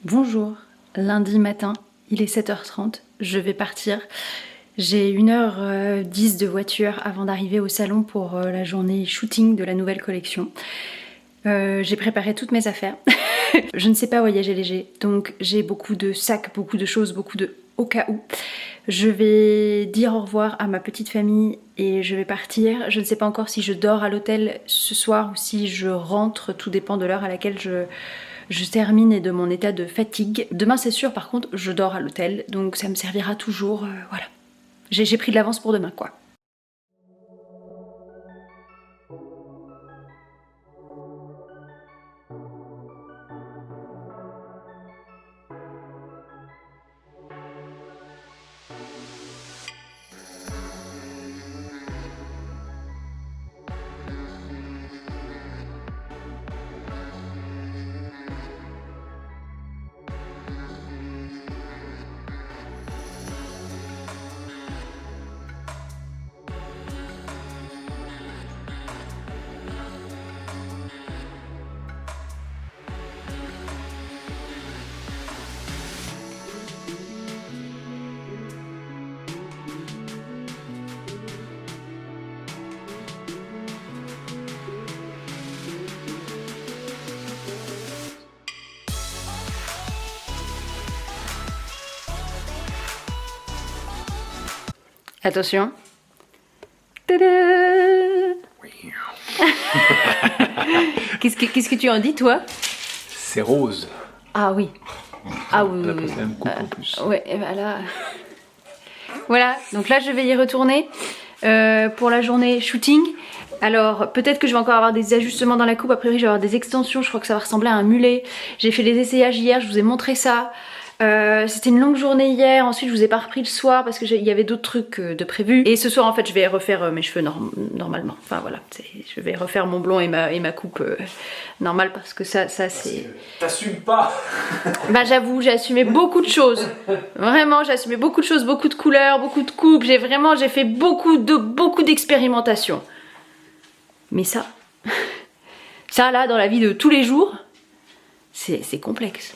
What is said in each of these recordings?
Bonjour, lundi matin, il est 7h30, je vais partir. J'ai 1h10 de voiture avant d'arriver au salon pour la journée shooting de la nouvelle collection. J'ai préparé toutes mes affaires. Je ne sais pas voyager léger, donc j'ai beaucoup de sacs, beaucoup de choses, beaucoup de au cas où. Je vais dire au revoir à ma petite famille et je vais partir. Je ne sais pas encore si je dors à l'hôtel ce soir ou si je rentre, tout dépend de l'heure à laquelle je termine et de mon état de fatigue. Demain c'est sûr, par contre je dors à l'hôtel, donc ça me servira toujours, voilà. J'ai pris de l'avance pour demain quoi. Attention. Tada. Qu'est-ce que tu en dis toi? C'est rose. Ah oui. Ah oui. On a passé même coupe en plus. Ouais, et ben là. Voilà, donc là je vais y retourner pour la journée shooting. Alors peut-être que je vais encore avoir des ajustements dans la coupe, a priori je vais avoir des extensions, je crois que ça va ressembler à un mulet. J'ai fait les essayages hier, je vous ai montré ça. C'était une longue journée hier, ensuite je vous ai pas repris le soir parce que il y avait d'autres trucs de prévus. Et ce soir en fait je vais refaire mes cheveux normalement, enfin voilà, je vais refaire mon blond et ma coupe normale parce que ça c'est... T'assumes pas. Bah j'avoue, j'ai assumé beaucoup de choses, vraiment j'ai assumé beaucoup de choses, beaucoup de couleurs, beaucoup de coupes, j'ai fait beaucoup d'expérimentations. Mais ça là dans la vie de tous les jours, c'est complexe.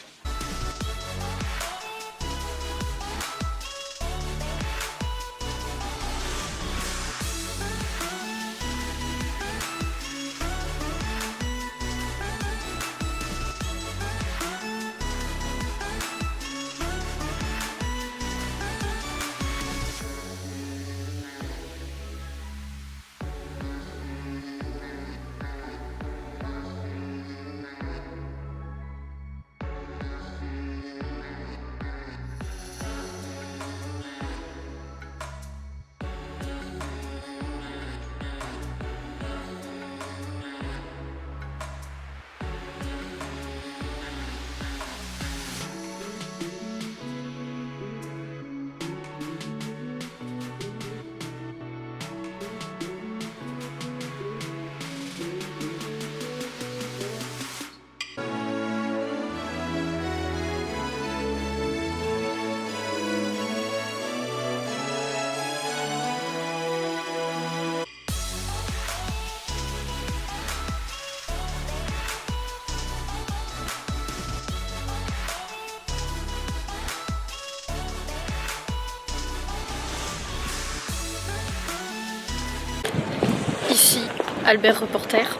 Ici, Albert reporter.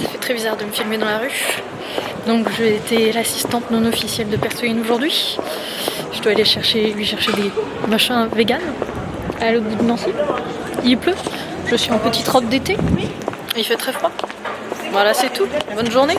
Ça fait très bizarre de me filmer dans la rue. Donc j'ai été l'assistante non officielle de Persoline aujourd'hui. Je dois aller lui chercher des machins vegan à l'autre bout de Nancy. Il pleut, je suis en petite robe d'été. Il fait très froid. Voilà, c'est tout. Bonne journée.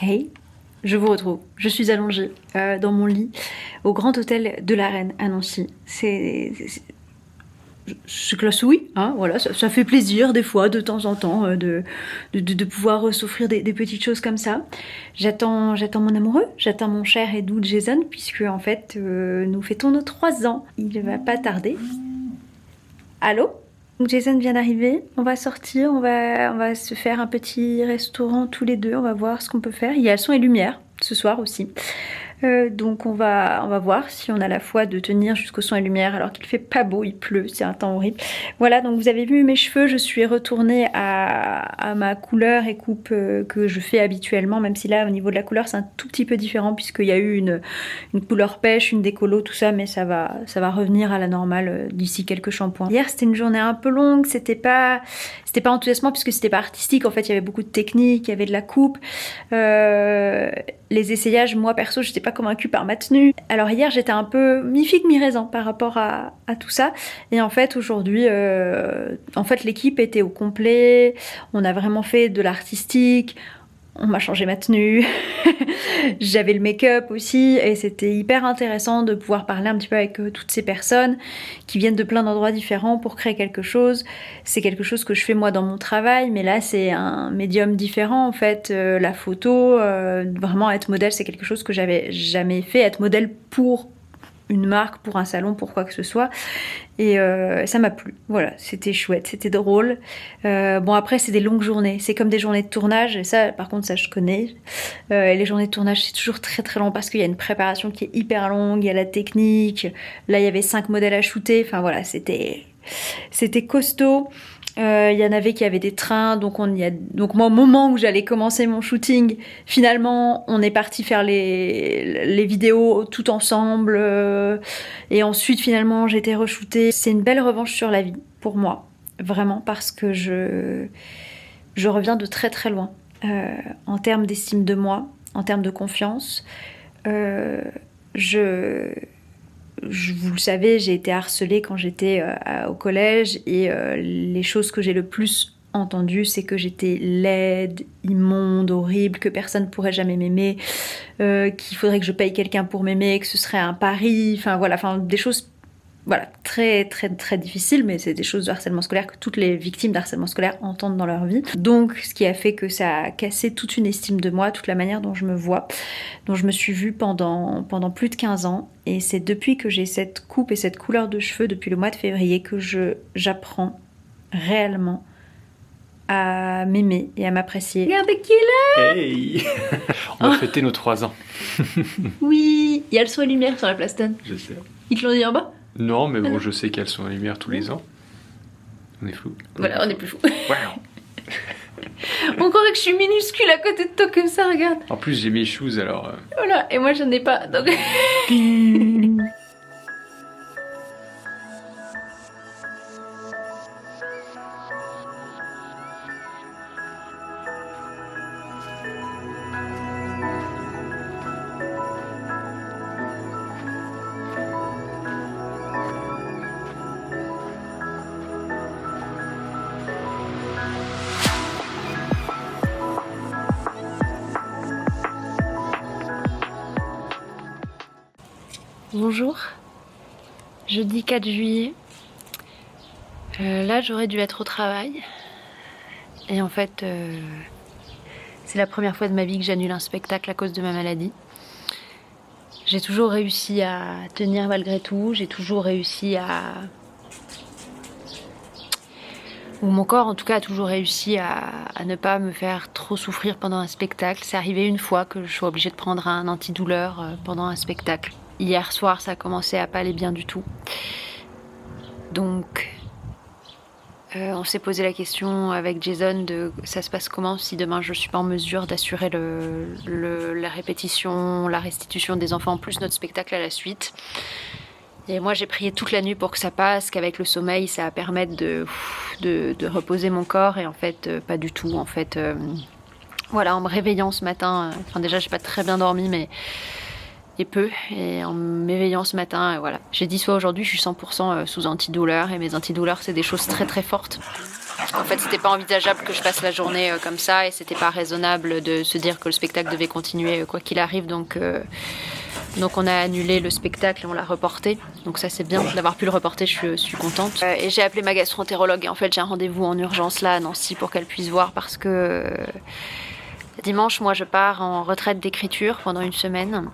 Hey, je vous retrouve. Je suis allongée dans mon lit au Grand Hôtel de la Reine à Nancy. C'est classe, oui, hein, voilà, ça fait plaisir des fois, de temps en temps, de pouvoir s'offrir des petites choses comme ça. J'attends mon amoureux, j'attends mon cher et doux Jason, puisque en fait, nous fêtons nos 3 ans. Il ne va pas tarder. Allô ? Donc Jason vient d'arriver, on va sortir, on va se faire un petit restaurant tous les deux, on va voir ce qu'on peut faire. Il y a le son et lumière ce soir aussi. Donc on va voir si on a la foi de tenir jusqu'au son et lumière alors qu'il fait pas beau, il pleut, c'est un temps horrible. Voilà, donc vous avez vu mes cheveux, je suis retournée à ma couleur et coupe que je fais habituellement, même si là au niveau de la couleur c'est un tout petit peu différent puisqu'il y a eu une couleur pêche, une décolo, tout ça, mais ça va revenir à la normale d'ici quelques shampoings. Hier c'était une journée un peu longue, c'était pas enthousiasmant puisque c'était pas artistique, en fait il y avait beaucoup de technique, il y avait de la coupe. Les essayages, moi perso, j'étais pas convaincue par ma tenue. Alors hier, j'étais un peu mi-figue, mi-raisin par rapport à tout ça. Et en fait, aujourd'hui, l'équipe était au complet. On a vraiment fait de l'artistique. On m'a changé ma tenue. J'avais le make-up aussi. Et c'était hyper intéressant de pouvoir parler un petit peu avec toutes ces personnes qui viennent de plein d'endroits différents pour créer quelque chose. C'est quelque chose que je fais moi dans mon travail. Mais là, c'est un médium différent en fait. La photo, vraiment être modèle, c'est quelque chose que j'avais jamais fait. Être modèle pour une marque, pour un salon, pour quoi que ce soit. Et ça m'a plu. Voilà, c'était chouette, c'était drôle. Bon, après, c'est des longues journées. C'est comme des journées de tournage. Et ça, par contre, ça, je connais. Les journées de tournage, c'est toujours très, très long parce qu'il y a une préparation qui est hyper longue. Il y a la technique. Là, il y avait 5 modèles à shooter. Enfin, voilà, c'était costaud. Il y en avait qui avaient des trains, donc moi au moment où j'allais commencer mon shooting, finalement on est parti faire les vidéos tout ensemble et ensuite finalement j'ai été re-shootée. C'est une belle revanche sur la vie pour moi, vraiment, parce que je reviens de très très loin en termes d'estime de moi, en termes de confiance. Vous le savez, j'ai été harcelée quand j'étais au collège et les choses que j'ai le plus entendues, c'est que j'étais laide, immonde, horrible, que personne ne pourrait jamais m'aimer, qu'il faudrait que je paye quelqu'un pour m'aimer, que ce serait un pari, enfin voilà, des choses très très très difficiles, mais c'est des choses de harcèlement scolaire que toutes les victimes d'harcèlement scolaire entendent dans leur vie. Donc ce qui a fait que ça a cassé toute une estime de moi, toute la manière dont je me vois, dont je me suis vue pendant plus de 15 ans. Et c'est depuis que j'ai cette coupe et cette couleur de cheveux, depuis le mois de février, que j'apprends réellement à m'aimer et à m'apprécier. Regardez qui est là! Hey. On va fêter nos 3 ans. Oui, il y a le son et lumière sur la Plaston. Je sais. Ils te l'ont dit en bas? Non, mais bon, je sais qu'elles sont en lumière tous les ans. On est flou. Voilà, on est plus fou. Wow. On croirait que je suis minuscule à côté de toi comme ça, regarde. En plus, j'ai mes shoes alors. Voilà, et moi j'en ai pas, donc... Bonjour, jeudi 4 juillet. Là, j'aurais dû être au travail. Et en fait, c'est la première fois de ma vie que j'annule un spectacle à cause de ma maladie. J'ai toujours réussi à tenir malgré tout. J'ai toujours réussi ou mon corps en tout cas a toujours réussi à ne pas me faire trop souffrir pendant un spectacle. C'est arrivé une fois que je sois obligée de prendre un antidouleur pendant un spectacle. Hier soir, ça a commencé à pas aller bien du tout. Donc, on s'est posé la question avec Jason de ça se passe comment si demain je suis pas en mesure d'assurer la répétition, la restitution des enfants, plus notre spectacle à la suite. Et moi, j'ai prié toute la nuit pour que ça passe, qu'avec le sommeil, ça va permettre de reposer mon corps. Et en fait, pas du tout. En fait, voilà, en me réveillant ce matin, déjà, j'ai pas très bien dormi, mais et en m'éveillant ce matin, voilà. J'ai dit soit aujourd'hui, je suis 100% sous antidouleur, et mes antidouleurs, c'est des choses très très fortes. En fait, c'était pas envisageable que je passe la journée comme ça et c'était pas raisonnable de se dire que le spectacle devait continuer quoi qu'il arrive. Donc on a annulé le spectacle et on l'a reporté. Donc ça c'est bien d'avoir pu le reporter, je suis contente. Et j'ai appelé ma gastro-entérologue et en fait j'ai un rendez-vous en urgence là à Nancy pour qu'elle puisse voir parce que dimanche moi je pars en retraite d'écriture pendant une semaine.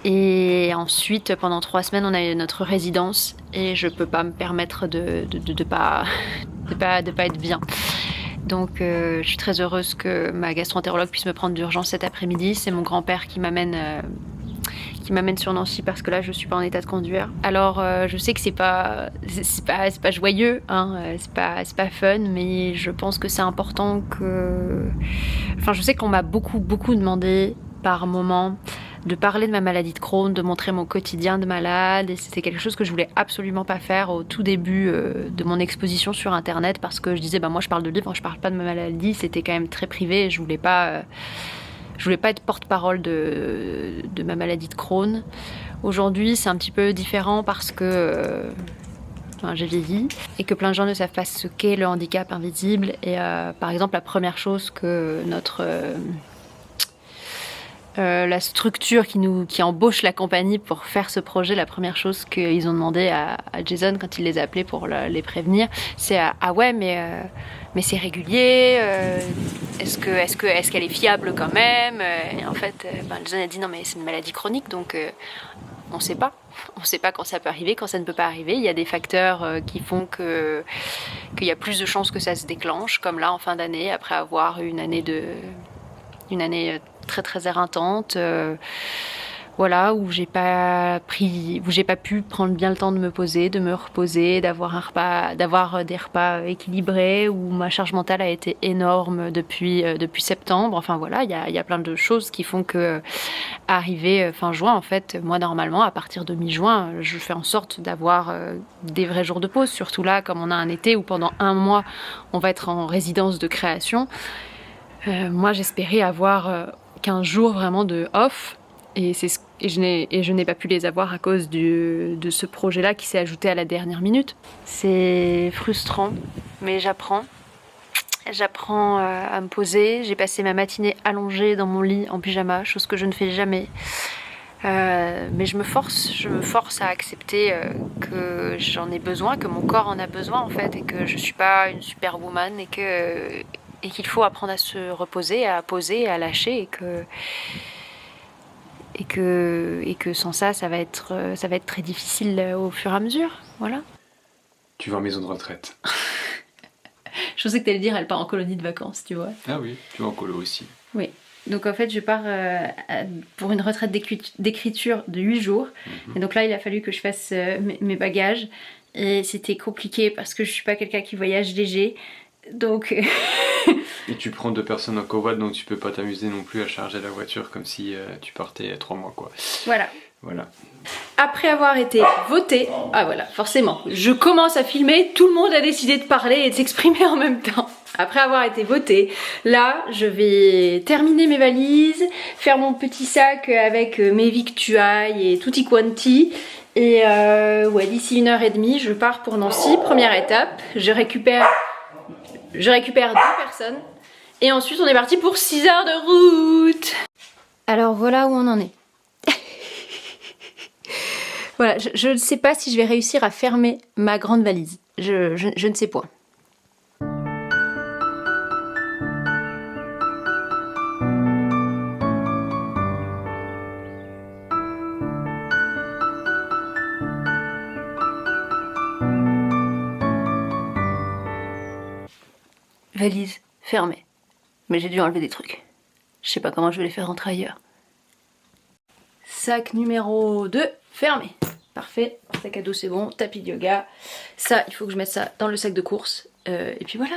Et ensuite, pendant 3 semaines, on a notre résidence et je peux pas me permettre de pas être bien. Donc, je suis très heureuse que ma gastro-entérologue puisse me prendre d'urgence cet après-midi. C'est mon grand-père qui m'amène sur Nancy parce que là, je suis pas en état de conduire. Alors, je sais que c'est pas joyeux, hein, c'est pas fun, mais je pense que c'est important que. Enfin, je sais qu'on m'a beaucoup demandé par moment de parler de ma maladie de Crohn, de montrer mon quotidien de malade. Et c'était quelque chose que je voulais absolument pas faire au tout début de mon exposition sur Internet parce que je disais, moi je parle de livres, je parle pas de ma maladie. C'était quand même très privé et je voulais pas être porte-parole de ma maladie de Crohn. Aujourd'hui, c'est un petit peu différent parce que j'ai vieilli et que plein de gens ne savent pas ce qu'est le handicap invisible. Et par exemple, la première chose que la structure qui embauche la compagnie pour faire ce projet, la première chose qu'ils ont demandé à Jason quand il les a appelés pour les prévenir, c'est ah ouais mais c'est régulier, est-ce qu'elle est fiable quand même, et en fait Jason a dit non mais c'est une maladie chronique donc on sait pas quand ça peut arriver, quand ça ne peut pas arriver. Il y a des facteurs qui font qu'il y a plus de chances que ça se déclenche, comme là en fin d'année après avoir eu une année très très éreintante, où j'ai pas pu prendre bien le temps de me poser, de me reposer, d'avoir des repas équilibrés, où ma charge mentale a été énorme depuis septembre. Enfin voilà, il y a plein de choses qui font que arrivé fin juin, en fait, moi normalement à partir de mi-juin, je fais en sorte d'avoir des vrais jours de pause, surtout là comme on a un été où pendant 1 mois on va être en résidence de création. Moi j'espérais avoir 15 jours vraiment de off et je n'ai pas pu les avoir à cause de ce projet-là qui s'est ajouté à la dernière minute. C'est frustrant, mais j'apprends à me poser. J'ai passé ma matinée allongée dans mon lit en pyjama, chose que je ne fais jamais. Mais je me force à accepter que j'en ai besoin, que mon corps en a besoin en fait, et que je suis pas une superwoman et qu'il faut apprendre à se reposer, à poser, à lâcher et que sans ça va être très difficile au fur et à mesure. Voilà. Tu vas en maison de retraite. Je pensais que tu allais dire elle part en colonie de vacances, tu vois. Ah oui, tu vas en colo aussi. Oui. Donc en fait, je pars pour une retraite d'écriture de 8 jours. Et donc là, il a fallu que je fasse mes bagages. Et c'était compliqué parce que je suis pas quelqu'un qui voyage léger. Donc... Et tu prends 2 personnes en covale, donc tu peux pas t'amuser non plus à charger la voiture comme si tu partais 3 mois, quoi. Voilà. Après avoir été voté, forcément, je commence à filmer, tout le monde a décidé de parler et de s'exprimer en même temps. Après avoir été voté, là, je vais terminer mes valises, faire mon petit sac avec mes victuailles et tutti quanti. Et d'ici 1h30, je pars pour Nancy, première étape. Je récupère 2 personnes. Et ensuite, on est parti pour 6 heures de route. Alors voilà où on en est. Voilà, je ne sais pas si je vais réussir à fermer ma grande valise. Je ne sais point. Valise fermée. Mais j'ai dû enlever des trucs. Je sais pas comment je vais les faire rentrer ailleurs. Sac numéro 2, fermé. Parfait, sac à dos c'est bon, tapis de yoga. Ça, il faut que je mette ça dans le sac de course. Et puis voilà.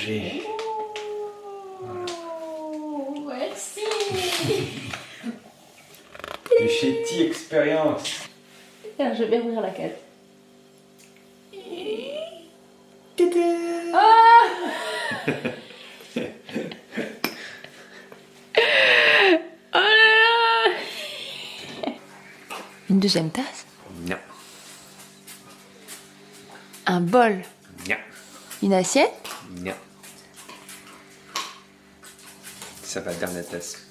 déménager. Oh, merci. De chez T-Experience. Alors, je vais ouvrir la case. Oh là là. Une deuxième tasse? Non. Un bol? Non. Une assiette? Non. Ça va dans la tasse.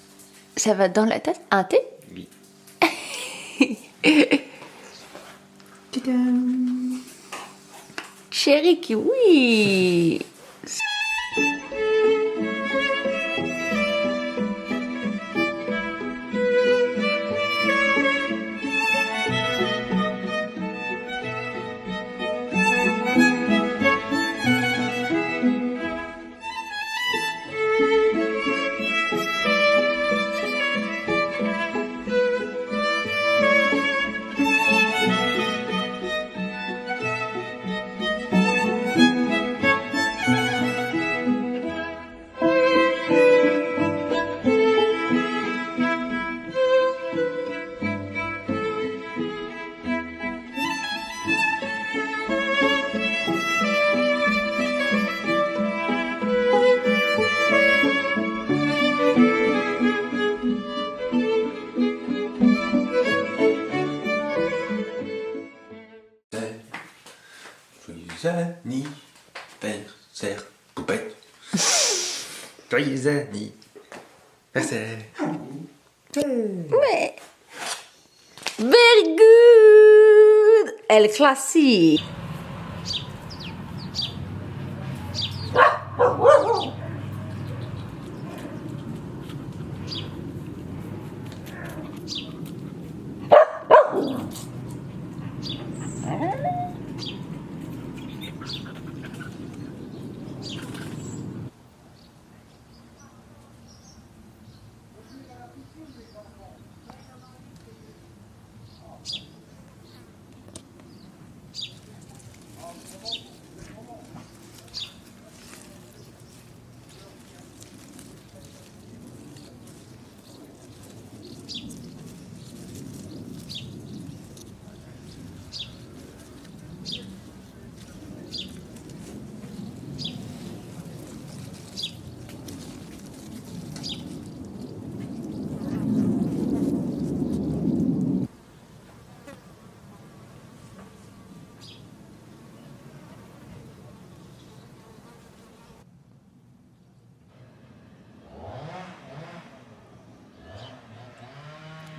Ça va dans la tasse? Un thé? Oui. Chéri kiwi. Joyeux anniversaire, poupette. Joyeux anniversaire. Ouais. Very good. El classique.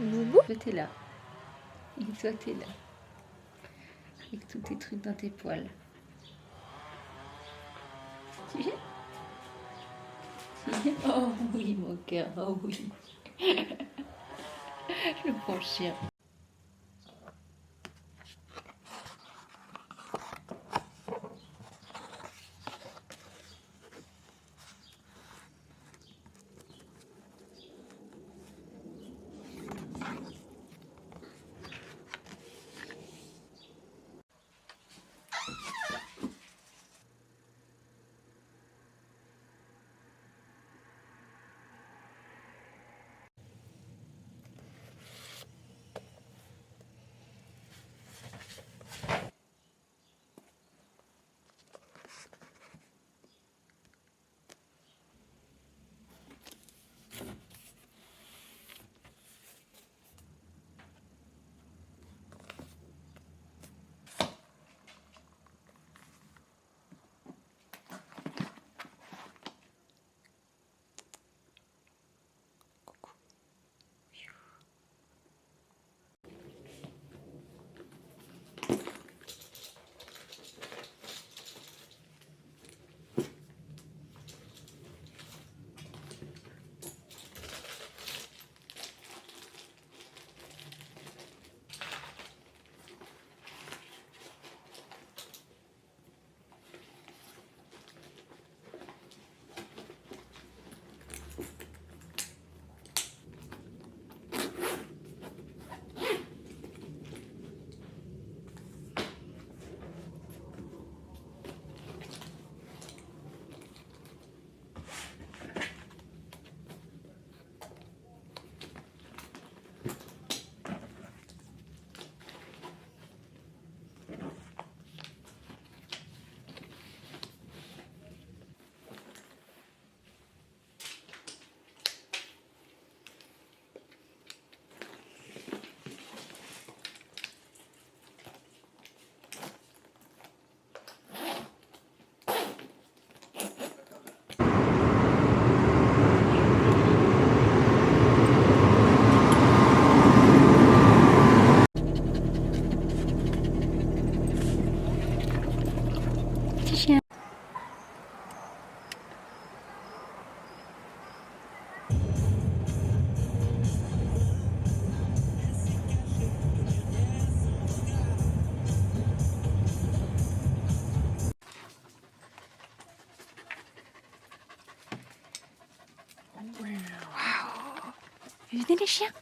Boubou, toi t'es là. Et toi t'es là. Avec tous tes trucs dans tes poils. Tu viens? Tu viens? Oh oui, mon cœur, oh oui. Le bon chien. Venez les chiens.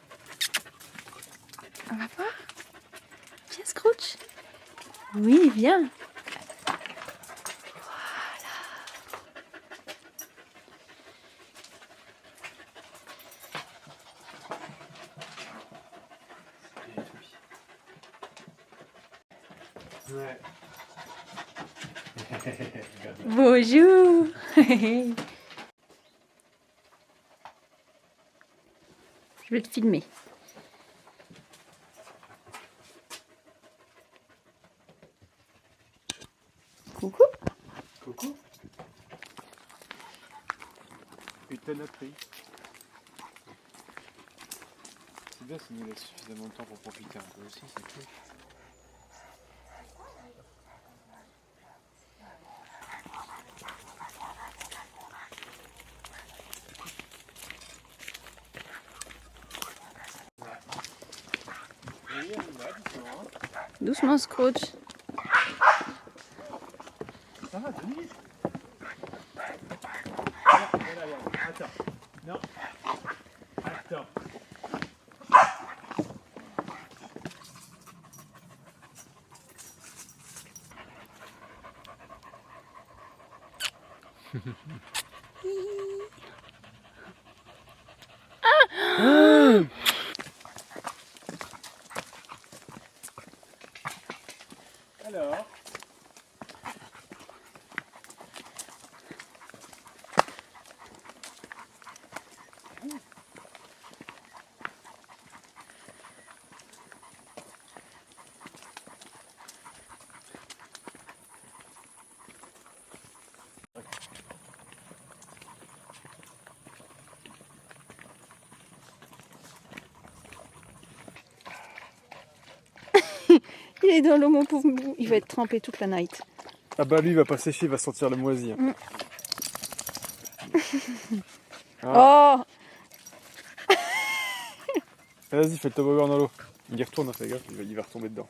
On va voir. Viens Scrooge. Oui, viens. Ouais. Bonjour. Je vais te filmer. Coucou. Coucou. Putain de prix. C'est bien, ça nous laisse suffisamment de temps pour profiter un peu aussi, c'est cool. Doucement Scrooge. Ça va, Denis? Attends. Non. Attends. Alors? Il est dans l'eau mon pauvre bout. Il va être trempé toute la night. Ah bah lui il va pas sécher, il va sentir le moisi. Oh. Vas-y, fais le toboggan dans l'eau. Il y retourne, fais gaffe, il va retomber dedans.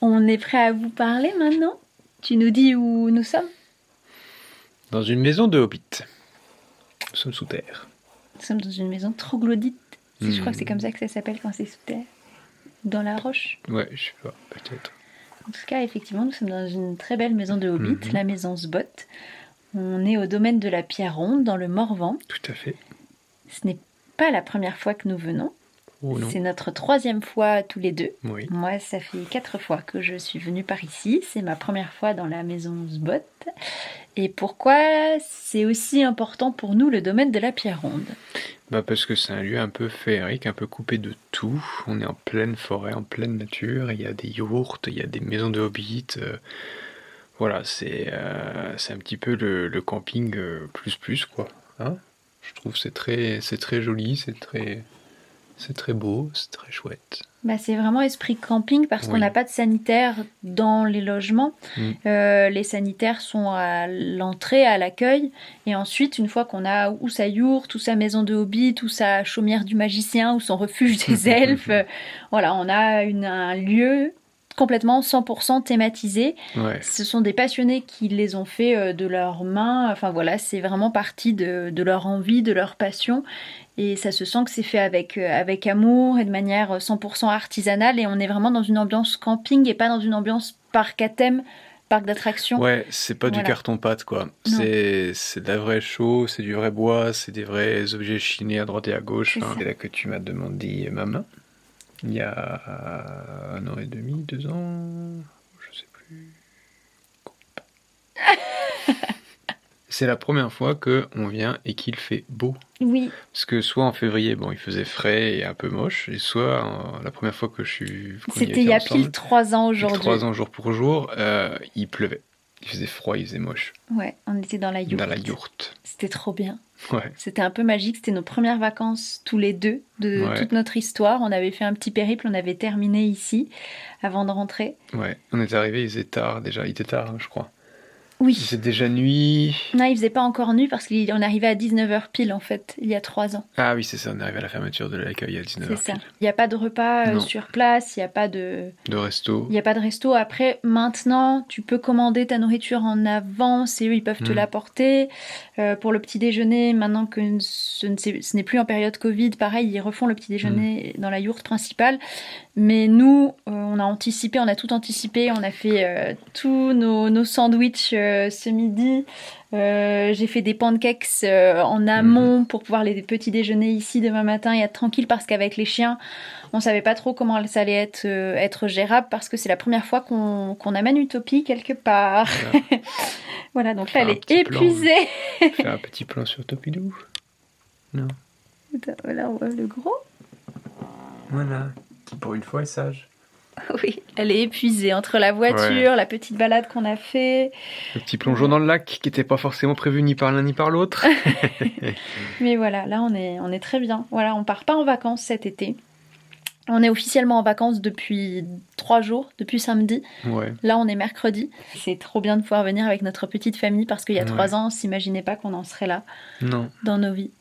On est prêt à vous parler maintenant? Tu nous dis où nous sommes? Dans une maison de hobbit. Nous sommes sous terre. Nous sommes dans une maison troglodyte. Je crois que c'est comme ça que ça s'appelle quand c'est sous terre. Dans la roche. Ouais, je sais pas, peut-être. En tout cas, effectivement, nous sommes dans une très belle maison de hobbit, la maison Sbot. On est au domaine de la Pierre Ronde dans le Morvan. Tout à fait. Ce n'est pas la première fois que nous venons. Oh non. C'est notre 3e fois tous les deux. Oui. Moi, ça fait 4 fois que je suis venue par ici. C'est ma première fois dans la maison Sbot. Et pourquoi c'est aussi important pour nous le domaine de la Pierre Ronde? Bah parce que c'est un lieu un peu féerique, un peu coupé de tout. On est en pleine forêt, en pleine nature. Il y a des yourtes, il y a des maisons de hobbits. Voilà, c'est un petit peu le camping plus quoi. Hein, je trouve que c'est très joli, c'est très beau, c'est très chouette. Bah, c'est vraiment esprit camping parce qu'on Oui. n'a pas de sanitaire dans les logements. Mm. Les sanitaires sont à l'entrée, à l'accueil. Et ensuite, une fois qu'on a ou sa yourte, ou sa maison de hobbit, ou sa chaumière du magicien, ou son refuge des elfes, voilà, on a un lieu complètement 100% thématisé. Ouais. Ce sont des passionnés qui les ont fait de leurs mains. Enfin voilà, c'est vraiment parti de leur envie, de leur passion. Et ça se sent que c'est fait avec amour et de manière 100% artisanale. Et on est vraiment dans une ambiance camping et pas dans une ambiance parc à thème, parc d'attractions. Ouais, c'est pas du Voilà. carton-pâte quoi. C'est de la vraie chaux, c'est du vrai bois, c'est des vrais objets chinés à droite et à gauche. C'est Hein. ça. C'est là que tu m'as demandé ma main. Il y a 1 an et demi, 2 ans, je sais plus. C'est la première fois qu'on vient et qu'il fait beau. Oui, Parce que soit en février, bon, il faisait frais et un peu moche, et soit la première fois qu'on y c'était était il y a ensemble, pile 3 ans aujourd'hui. 3 ans jour pour jour, il pleuvait. Il faisait froid, il faisait moche. Ouais, on était dans la yourte. Dans la yourte. C'était trop bien. Ouais. C'était un peu magique. C'était nos premières vacances tous les deux de Ouais. toute notre histoire. On avait fait un petit périple, on avait terminé ici avant de rentrer. Ouais. On est arrivé, il faisait tard déjà. Il était tard, hein, je crois. Il Oui. faisait déjà nuit. Non, il faisait pas encore nuit parce qu'on arrivait à 19h pile en fait, il y a 3 ans. Ah oui, c'est ça, on est arrivé à la fermeture de l'accueil à 19h. C'est ça. Il n'y a pas de repas Non. sur place, il n'y a pas de... De resto. Il n'y a pas de resto. Après, maintenant, tu peux commander ta nourriture en avance et eux, ils peuvent te l'apporter. Pour le petit déjeuner, maintenant que ce n'est plus en période Covid, pareil, ils refont le petit déjeuner dans la yourte principale. Mais nous, on a anticipé, on a tout anticipé. On a fait tous nos sandwichs ce midi. J'ai fait des pancakes en amont pour pouvoir les petits déjeuner ici demain matin et être tranquille parce qu'avec les chiens, on savait pas trop comment ça allait être gérable parce que c'est la première fois qu'on amène Utopie quelque part. Voilà. Voilà, donc là Faire elle un est petit plan. épuisée. Faire un petit plan sur Topidou. Non. Voilà, on voit le gros. Voilà. Qui pour une fois est sage. Oui, elle est épuisée entre la voiture, la petite balade qu'on a fait. Le petit plongeon dans le lac qui n'était pas forcément prévu ni par l'un ni par l'autre. Mais voilà, là on est très bien. Voilà, on part pas en vacances cet été. On est officiellement en vacances depuis 3 jours, depuis samedi. Ouais. Là, on est mercredi. C'est trop bien de pouvoir venir avec notre petite famille parce qu'il y a Ouais. 3 ans, on s'imaginait pas qu'on en serait là Non. dans nos vies.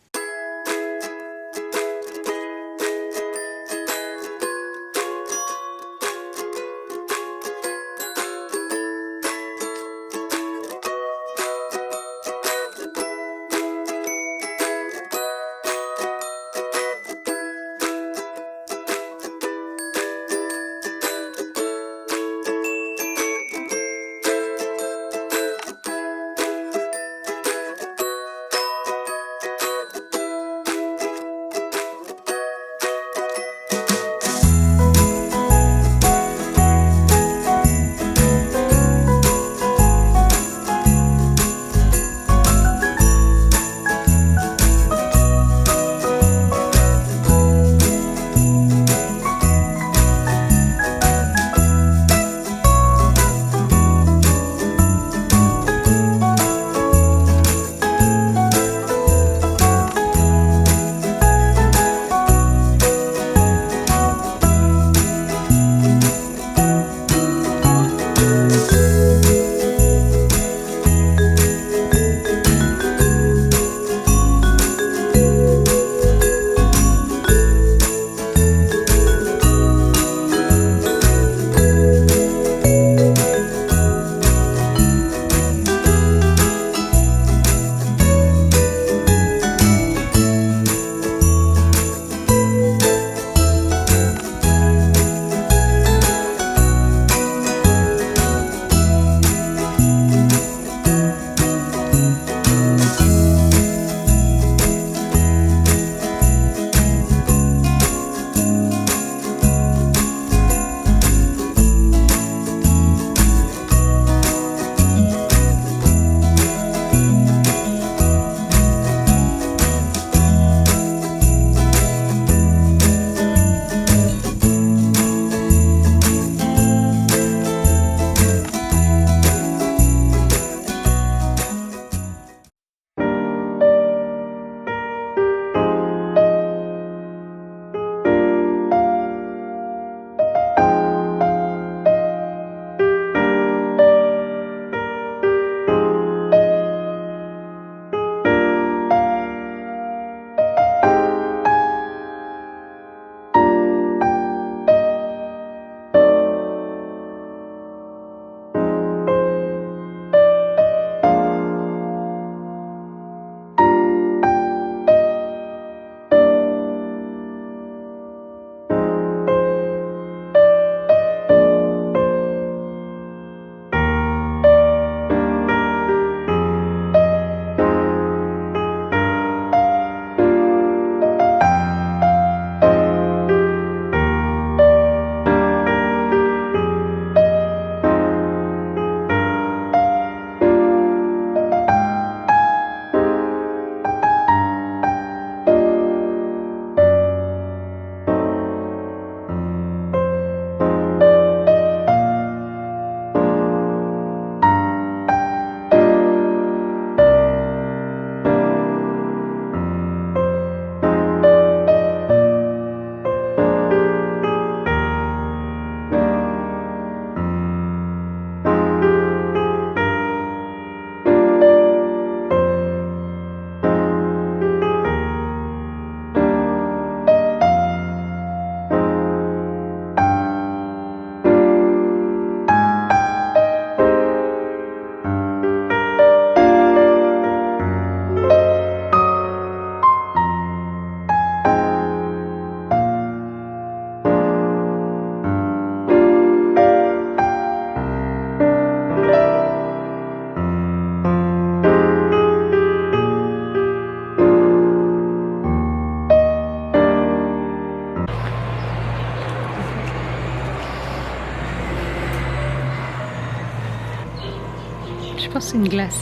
pense que c'est une glace.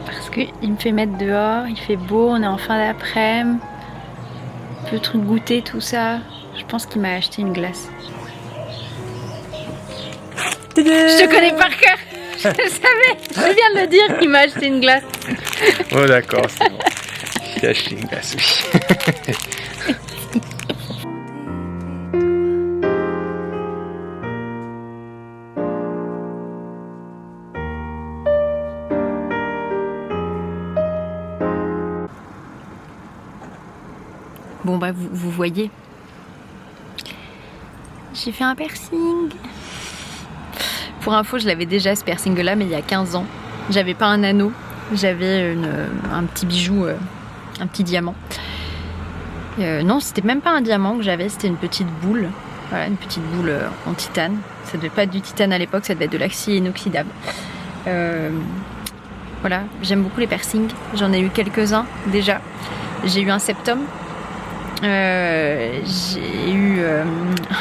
Parce qu'il me fait mettre dehors, il fait beau, on est en fin d'après-midi. Le truc goûter, tout ça. Je pense qu'il m'a acheté une glace. Je te connais par cœur. Je le savais. Je viens de le dire qu'il m'a acheté une glace. Oh d'accord, c'est bon. J'ai acheté une glace, oui. Bon bah vous voyez. J'ai fait un piercing. Pour info, je l'avais déjà ce piercing là, mais il y a 15 ans. J'avais pas un anneau, j'avais un petit bijou, un petit diamant. Non, c'était même pas un diamant que j'avais, c'était une petite boule. Voilà, une petite boule en titane. Ça devait pas être du titane à l'époque, ça devait être de l'acier inoxydable. Voilà, j'aime beaucoup les piercings. J'en ai eu quelques-uns déjà. J'ai eu un septum. J'ai eu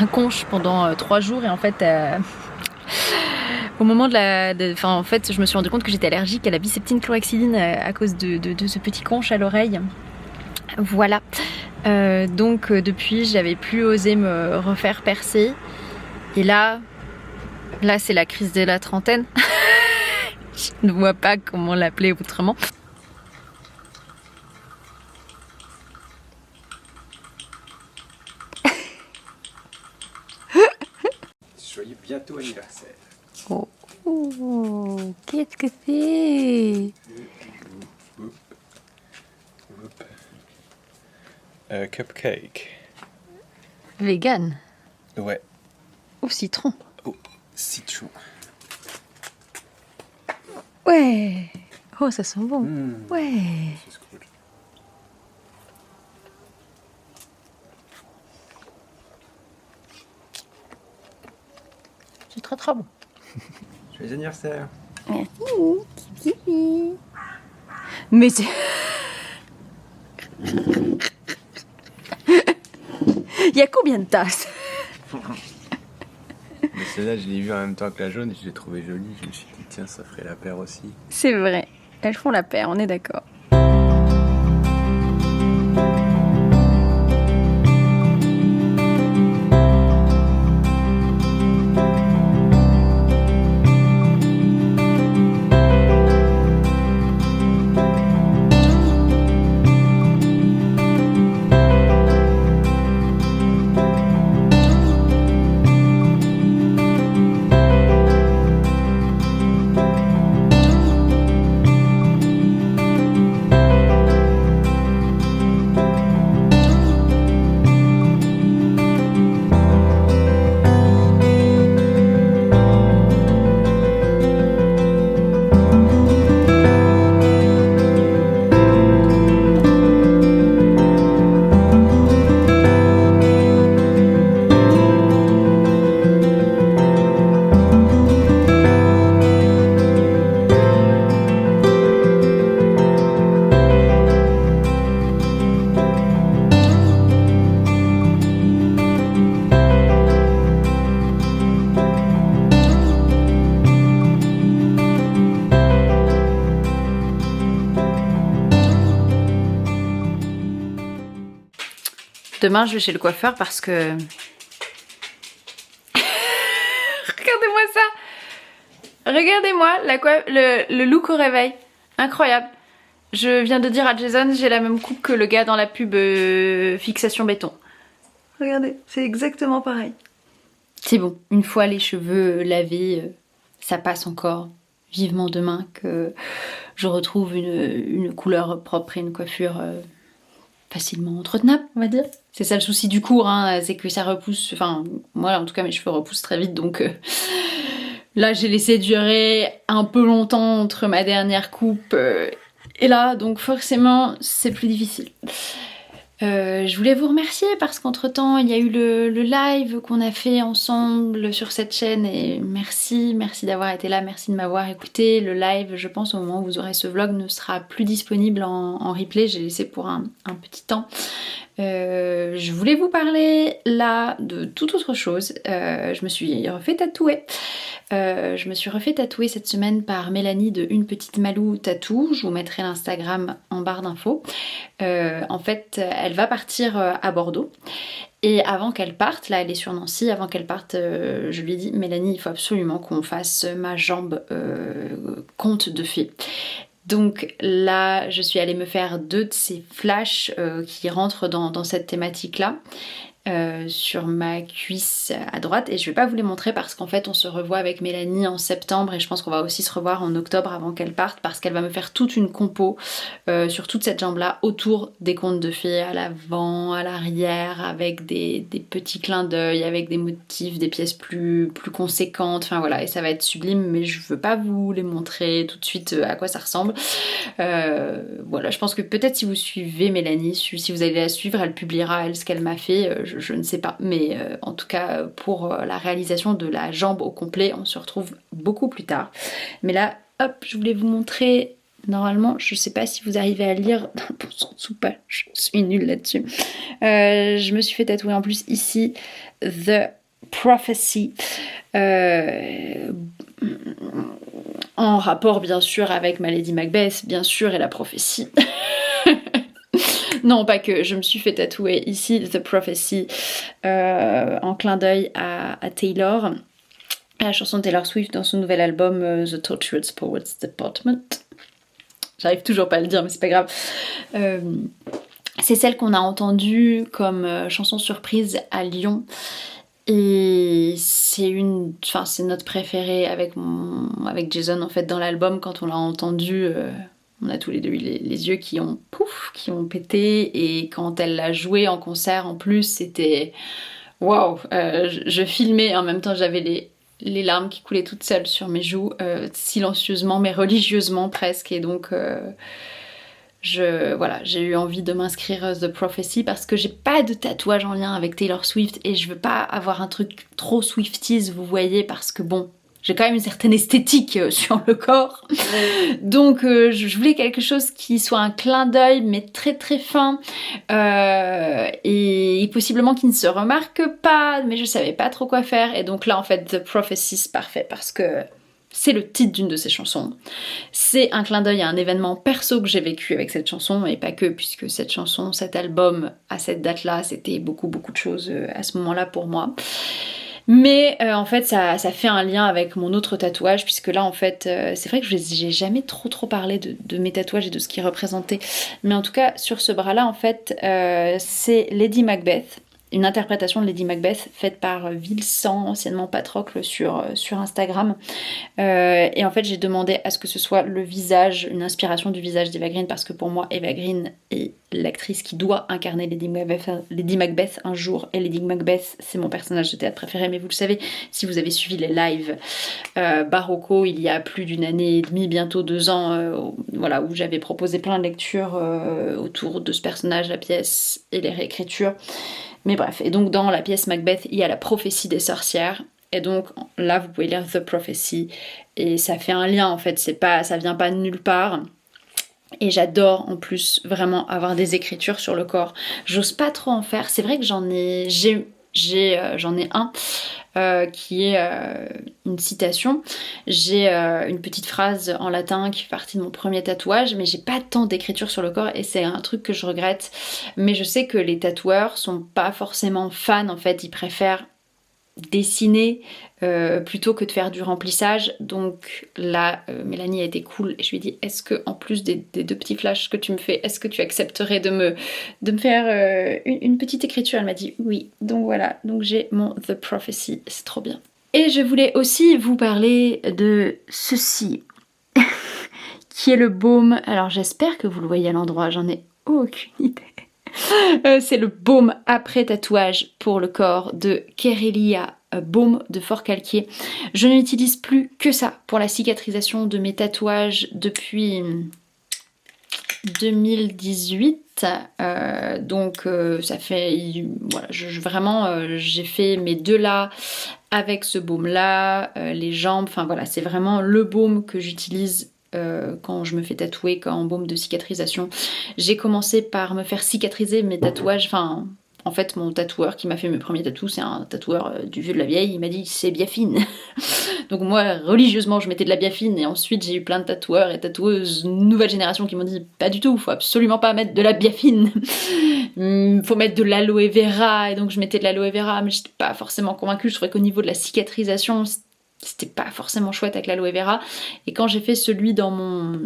un conche pendant 3 jours et en fait au moment en fait je me suis rendu compte que j'étais allergique à la biseptine chlorhexidine à cause de ce petit conche à l'oreille. Voilà, donc depuis j'avais plus osé me refaire percer et là c'est la crise de la trentaine. Je ne vois pas comment l'appeler autrement. Soyez bientôt anniversaire. Oh, qu'est-ce que c'est? Cupcake. Vegan Ouais. ou citron? Oh, citron. Ouais. Oh, ça sent bon. Ouais. C'est cool. C'est très très bon. Joyeux anniversaire. Merci. Mais c'est... Il y a combien de tasses? Mais celle-là, je l'ai vue en même temps que la jaune et je l'ai trouvée jolie. Je me suis dit, tiens, ça ferait la paire aussi. C'est vrai. Elles font la paire, on est d'accord. Demain, je vais chez le coiffeur parce que... Regardez-moi ça. Regardez-moi le look au réveil. Incroyable. Je viens de dire à Jason, j'ai la même coupe que le gars dans la pub fixation béton. Regardez, c'est exactement pareil. C'est bon, une fois les cheveux lavés, ça passe encore vivement demain que je retrouve une couleur propre et une coiffure facilement entretenable, on va dire. C'est ça le souci du cours, hein, c'est que ça repousse, enfin moi en tout cas mes cheveux repoussent très vite, donc là j'ai laissé durer un peu longtemps entre ma dernière coupe et là, donc forcément c'est plus difficile. Je voulais vous remercier parce qu'entre temps il y a eu le live qu'on a fait ensemble sur cette chaîne et merci d'avoir été là, merci de m'avoir écouté. Le live, je pense au moment où vous aurez ce vlog, ne sera plus disponible en replay, j'ai laissé pour un petit temps. Je voulais vous parler là de toute autre chose. Je me suis refait tatouer. Je me suis refait tatouer cette semaine par Mélanie de Une Petite Malou Tatou. Je vous mettrai l'Instagram en barre d'infos. En fait, elle va partir à Bordeaux. Et avant qu'elle parte, là elle est sur Nancy, avant qu'elle parte, je lui ai dit Mélanie, il faut absolument qu'on fasse ma jambe conte de fées. Donc là, je suis allée me faire 2 de ces flashs qui rentrent dans cette thématique-là. Sur ma cuisse à droite et je vais pas vous les montrer parce qu'en fait on se revoit avec Mélanie en septembre et je pense qu'on va aussi se revoir en octobre avant qu'elle parte parce qu'elle va me faire toute une compo sur toute cette jambe là autour des contes de fées, à l'avant, à l'arrière, avec des petits clins d'œil, avec des motifs, des pièces plus conséquentes, enfin voilà, et ça va être sublime mais je veux pas vous les montrer tout de suite à quoi ça ressemble. Voilà, je pense que peut-être si vous suivez Mélanie, si vous allez la suivre, elle publiera elle ce qu'elle m'a fait, je ne sais pas, mais en tout cas pour la réalisation de la jambe au complet on se retrouve beaucoup plus tard. Mais là hop, je voulais vous montrer, normalement je sais pas si vous arrivez à lire dans le bon sens ou pas, je suis nulle là-dessus. Je me suis fait tatouer en plus ici The Prophecy, en rapport bien sûr avec ma Lady Macbeth bien sûr et la prophétie. Non, pas que, je me suis fait tatouer ici The Prophecy en clin d'œil à Taylor, à la chanson de Taylor Swift dans son nouvel album The Tortured Poets Department. J'arrive toujours pas à le dire mais c'est pas grave. C'est celle qu'on a entendue comme chanson surprise à Lyon. Et c'est notre préférée avec Jason en fait dans l'album. Quand on l'a entendue, on a tous les deux eu les yeux qui ont pété, et quand elle l'a joué en concert en plus c'était waouh. Je filmais en même temps, j'avais les larmes qui coulaient toutes seules sur mes joues, silencieusement mais religieusement presque, et donc j'ai eu envie de m'inscrire The Prophecy parce que j'ai pas de tatouage en lien avec Taylor Swift et je veux pas avoir un truc trop Swifties, vous voyez, parce que bon, j'ai quand même une certaine esthétique sur le corps. Donc je voulais quelque chose qui soit un clin d'œil mais très très fin et possiblement qui ne se remarque pas, mais je savais pas trop quoi faire, et donc là en fait The Prophecy c'est parfait parce que c'est le titre d'une de ses chansons. C'est un clin d'œil à un événement perso que j'ai vécu avec cette chanson, et pas que, puisque cette chanson, cet album, à cette date-là, c'était beaucoup de choses à ce moment-là pour moi. Mais en fait ça fait un lien avec mon autre tatouage, puisque là en fait c'est vrai que j'ai jamais trop parlé de mes tatouages et de ce qu'ils représentaient, mais en tout cas sur ce bras là en fait c'est Lady Macbeth, une interprétation de Lady Macbeth faite par Vilsan, anciennement Patrocle, sur Instagram. Et en fait, j'ai demandé à ce que ce soit le visage, une inspiration du visage d'Eva Green, parce que pour moi, Eva Green est l'actrice qui doit incarner Lady Macbeth un jour. Et Lady Macbeth, c'est mon personnage de théâtre préféré, mais vous le savez, si vous avez suivi les lives Barocco, il y a plus d'une année et demie, bientôt 2 ans, voilà, où j'avais proposé plein de lectures autour de ce personnage, la pièce et les réécritures. Mais bref, et donc dans la pièce Macbeth, il y a la prophétie des sorcières. Et donc là, vous pouvez lire The Prophecy. Et ça fait un lien en fait, ça vient pas de nulle part. Et j'adore en plus vraiment avoir des écritures sur le corps. J'ose pas trop en faire. C'est vrai que j'en ai un qui est une citation. J'ai une petite phrase en latin qui fait partie de mon premier tatouage, mais j'ai pas tant d'écriture sur le corps et c'est un truc que je regrette. Mais je sais que les tatoueurs sont pas forcément fans en fait, ils préfèrent dessiner plutôt que de faire du remplissage. Donc là Mélanie a été cool et je lui ai dit est-ce que en plus des 2 petits flashs que tu me fais, est-ce que tu accepterais de me faire une petite écriture? Elle m'a dit oui. Donc voilà, donc j'ai mon The Prophecy, c'est trop bien. Et je voulais aussi vous parler de ceci qui est le baume. Alors j'espère que vous le voyez à l'endroit, j'en ai aucune idée. C'est le baume après tatouage pour le corps de Kerelia Baume de Forcalquier. Je n'utilise plus que ça pour la cicatrisation de mes tatouages depuis 2018. Donc ça fait... Voilà, vraiment, j'ai fait mes 2 là avec ce baume-là, les jambes. Enfin voilà, c'est vraiment le baume que j'utilise quand je me fais tatouer, en baume de cicatrisation. J'ai commencé par me faire cicatriser mes tatouages. Enfin... En fait, mon tatoueur qui m'a fait mes premiers tatous, c'est un tatoueur du vieux de la vieille, il m'a dit c'est biafine. Donc moi, religieusement, je mettais de la biafine et ensuite j'ai eu plein de tatoueurs et tatoueuses nouvelle génération qui m'ont dit pas du tout, faut absolument pas mettre de la biafine. Faut mettre de l'aloe vera, et donc je mettais de l'aloe vera, mais j'étais pas forcément convaincue. Je trouvais qu'au niveau de la cicatrisation, c'était pas forcément chouette avec l'aloe vera. Et quand j'ai fait celui dans mon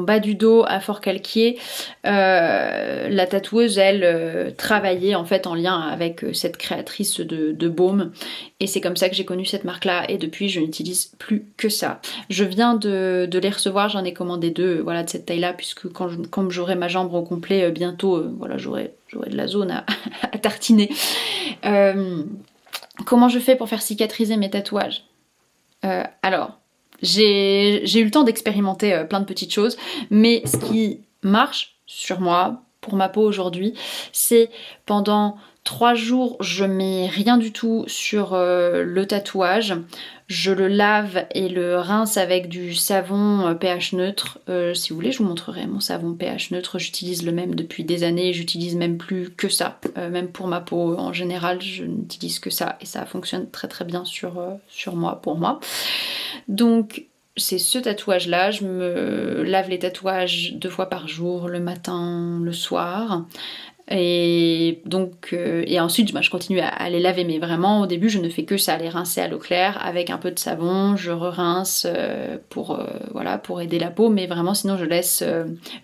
bas du dos à Fort-Calquier, la tatoueuse, elle, travaillait en fait en lien avec cette créatrice de baume, et c'est comme ça que j'ai connu cette marque-là, et depuis je n'utilise plus que ça. Je viens de les recevoir, j'en ai commandé 2, voilà, de cette taille-là, puisque quand j'aurai ma jambe au complet bientôt, voilà, j'aurai de la zone à tartiner. Comment je fais pour faire cicatriser mes tatouages? Alors... J'ai eu le temps d'expérimenter plein de petites choses, mais ce qui marche sur moi, pour ma peau aujourd'hui, c'est pendant 3 jours, je mets rien du tout sur le tatouage. Je le lave et le rince avec du savon pH neutre. Si vous voulez, je vous montrerai mon savon pH neutre. J'utilise le même depuis des années. J'utilise même plus que ça. Même pour ma peau en général, je n'utilise que ça. Et ça fonctionne très très bien sur moi, pour moi. Donc c'est ce tatouage là, je me lave les tatouages 2 fois par jour, le matin, le soir, et donc et ensuite je continue à les laver, mais vraiment au début je ne fais que ça, les rincer à l'eau claire avec un peu de savon, je re-rince voilà, pour aider la peau, mais vraiment sinon je laisse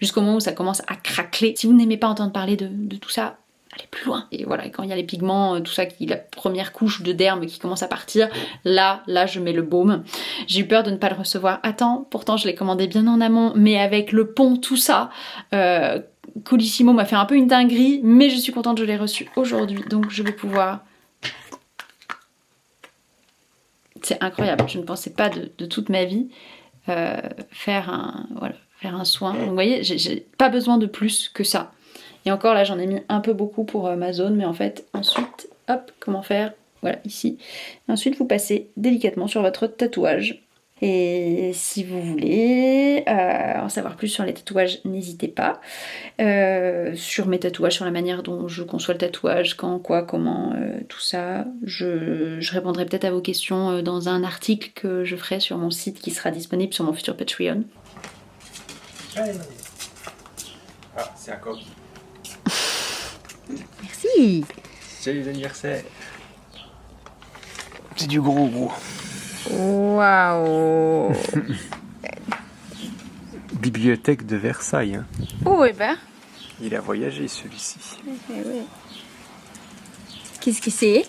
jusqu'au moment où ça commence à craqueler. Si vous n'aimez pas entendre parler de tout ça, aller plus loin. Et voilà, quand il y a les pigments, tout ça, la première couche de derme qui commence à partir, là je mets le baume. J'ai eu peur de ne pas le recevoir à temps, pourtant je l'ai commandé bien en amont, mais avec le pont, tout ça, Colissimo m'a fait un peu une dinguerie, mais je suis contente, je l'ai reçu aujourd'hui, donc je vais pouvoir... C'est incroyable, je ne pensais pas de toute ma vie faire un soin. Donc vous voyez, j'ai pas besoin de plus que ça. Et encore là j'en ai mis un peu beaucoup pour ma zone, mais en fait ensuite, hop, comment faire? Voilà, ici. Et ensuite vous passez délicatement sur votre tatouage. Et si vous voulez en savoir plus sur les tatouages, n'hésitez pas. Sur mes tatouages, sur la manière dont je conçois le tatouage, quand, quoi, comment, tout ça. Je répondrai peut-être à vos questions dans un article que je ferai sur mon site qui sera disponible sur mon futur Patreon. Ah, c'est un coq. Merci. Joyeux anniversaire. C'est du gros. Waouh. Bibliothèque de Versailles. Hein. Oh, et ben. Il a voyagé celui-ci. Oui. Qu'est-ce que c'est?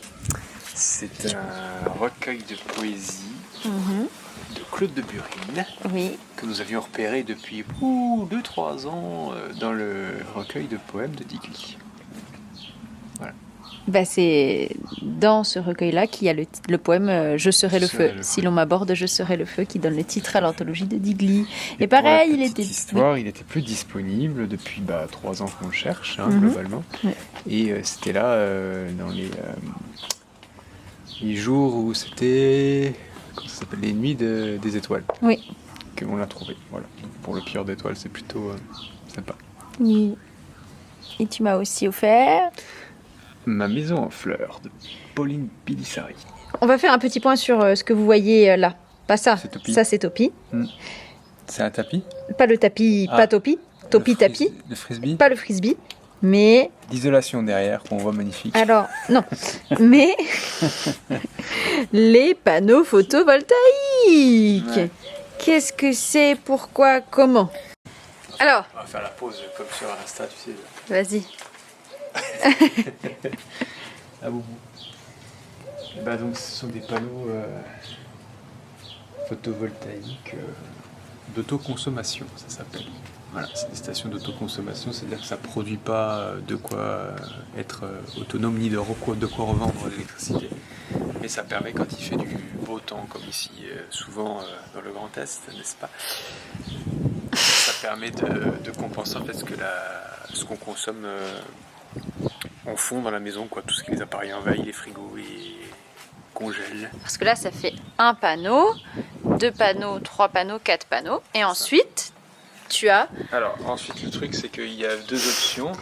C'est un recueil de poésie de Claude de Burine. Oui. Que nous avions repéré depuis 2-3 ans dans le recueil de poèmes de Digli. Voilà. Bah c'est dans ce recueil-là qu'il y a le poème Je serai le feu. Si l'on m'aborde, je serai le feu, qui donne le titre à l'anthologie de Digli. Et pareil, il était... il était plus disponible depuis 3 ans qu'on le cherche, globalement. Ouais. Et c'était là dans les jours où c'était... Comment ça s'appelle? Les nuits des étoiles. Oui. Qu'on l'a trouvé. Voilà. Donc, pour le pire d'étoiles, c'est plutôt sympa. Oui. Et tu m'as aussi offert... Ma maison en fleurs de Pauline Pélissari. On va faire un petit point sur ce que vous voyez là. Pas ça. C'est Topi. Ça c'est Topi. C'est un tapis? Pas le tapis, pas Topi. Topi tapis. Le frisbee? Pas le frisbee. Mais... D'isolation derrière, qu'on voit magnifique. Alors, non. Mais... les panneaux photovoltaïques. Ouais. Qu'est-ce que c'est? Pourquoi? Comment? Alors... On va faire la pause comme sur Insta, tu sais. Vas-y. Ah boubou. Donc ce sont des panneaux photovoltaïques d'autoconsommation, ça s'appelle. Voilà, c'est des stations d'autoconsommation, c'est-à-dire que ça ne produit pas de quoi être autonome ni de quoi revendre l'électricité. Mais ça permet, quand il fait du beau temps, comme ici, souvent dans le Grand Est, n'est-ce pas? Ça permet de compenser en fait ce qu'on consomme en fond dans la maison, quoi. Tout ce qui est les appareils envahis, les frigos, les congèles. Parce que là, ça fait un panneau, 2 panneaux, 3 panneaux, 4 panneaux. Et ensuite, tu as... Alors, ensuite, le truc, c'est qu'il y a 2 options.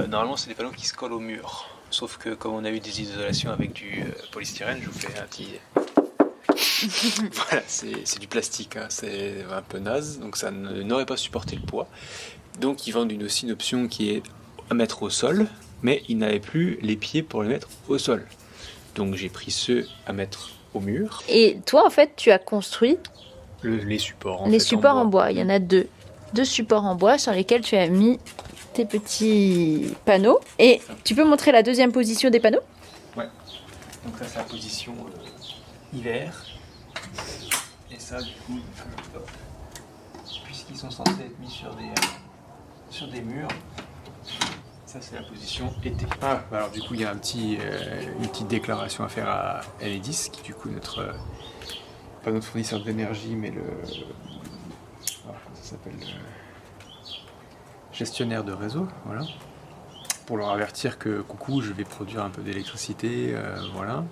Normalement, c'est des panneaux qui se collent au mur. Sauf que, comme on a eu des isolations avec du polystyrène, je vous fais un petit... Voilà, c'est du plastique, hein. C'est un peu naze, donc ça n'aurait pas supporté le poids. Donc, ils vendent aussi une option qui est à mettre au sol, mais ils n'avaient plus les pieds pour les mettre au sol. Donc, j'ai pris ceux à mettre au mur. Et toi, en fait, tu as construit Les supports, les supports en bois. Il y en a 2. 2 supports en bois sur lesquels tu as mis tes petits panneaux. Et tu peux montrer la deuxième position des panneaux? Ouais. Donc ça c'est la position hiver. Et ça du coup, puisqu'ils sont censés être mis sur des murs, ça c'est la position été. Ah, bah alors du coup il y a une petite déclaration à faire à Enedis, qui du coup pas notre fournisseur d'énergie, mais comment ça s'appelle, gestionnaire de réseau, voilà, pour leur avertir que coucou, je vais produire un peu d'électricité, voilà,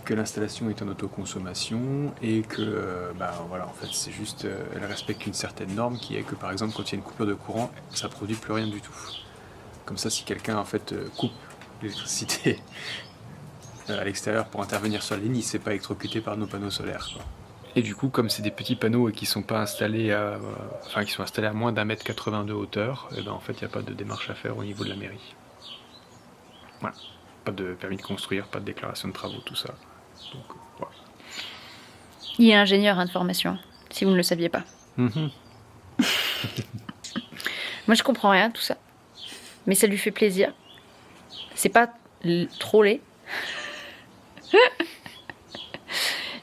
que l'installation est en autoconsommation et que voilà, en fait c'est juste, elle respecte une certaine norme qui est que par exemple quand il y a une coupure de courant, ça produit plus rien du tout. Comme ça, si quelqu'un en fait coupe l'électricité à l'extérieur pour intervenir sur la ligne, il ne s'est pas électrocuté par nos panneaux solaires, quoi. Et du coup, comme c'est des petits panneaux et qui sont pas installés qui sont installés à moins d'1,80 m de hauteur, et ben en fait il n'y a pas de démarche à faire au niveau de la mairie. Voilà. Pas de permis de construire, pas de déclaration de travaux, tout ça. Donc voilà. Il est ingénieur de formation, si vous ne le saviez pas. Mm-hmm. Moi je comprends rien tout ça. Mais ça lui fait plaisir. C'est pas trop laid.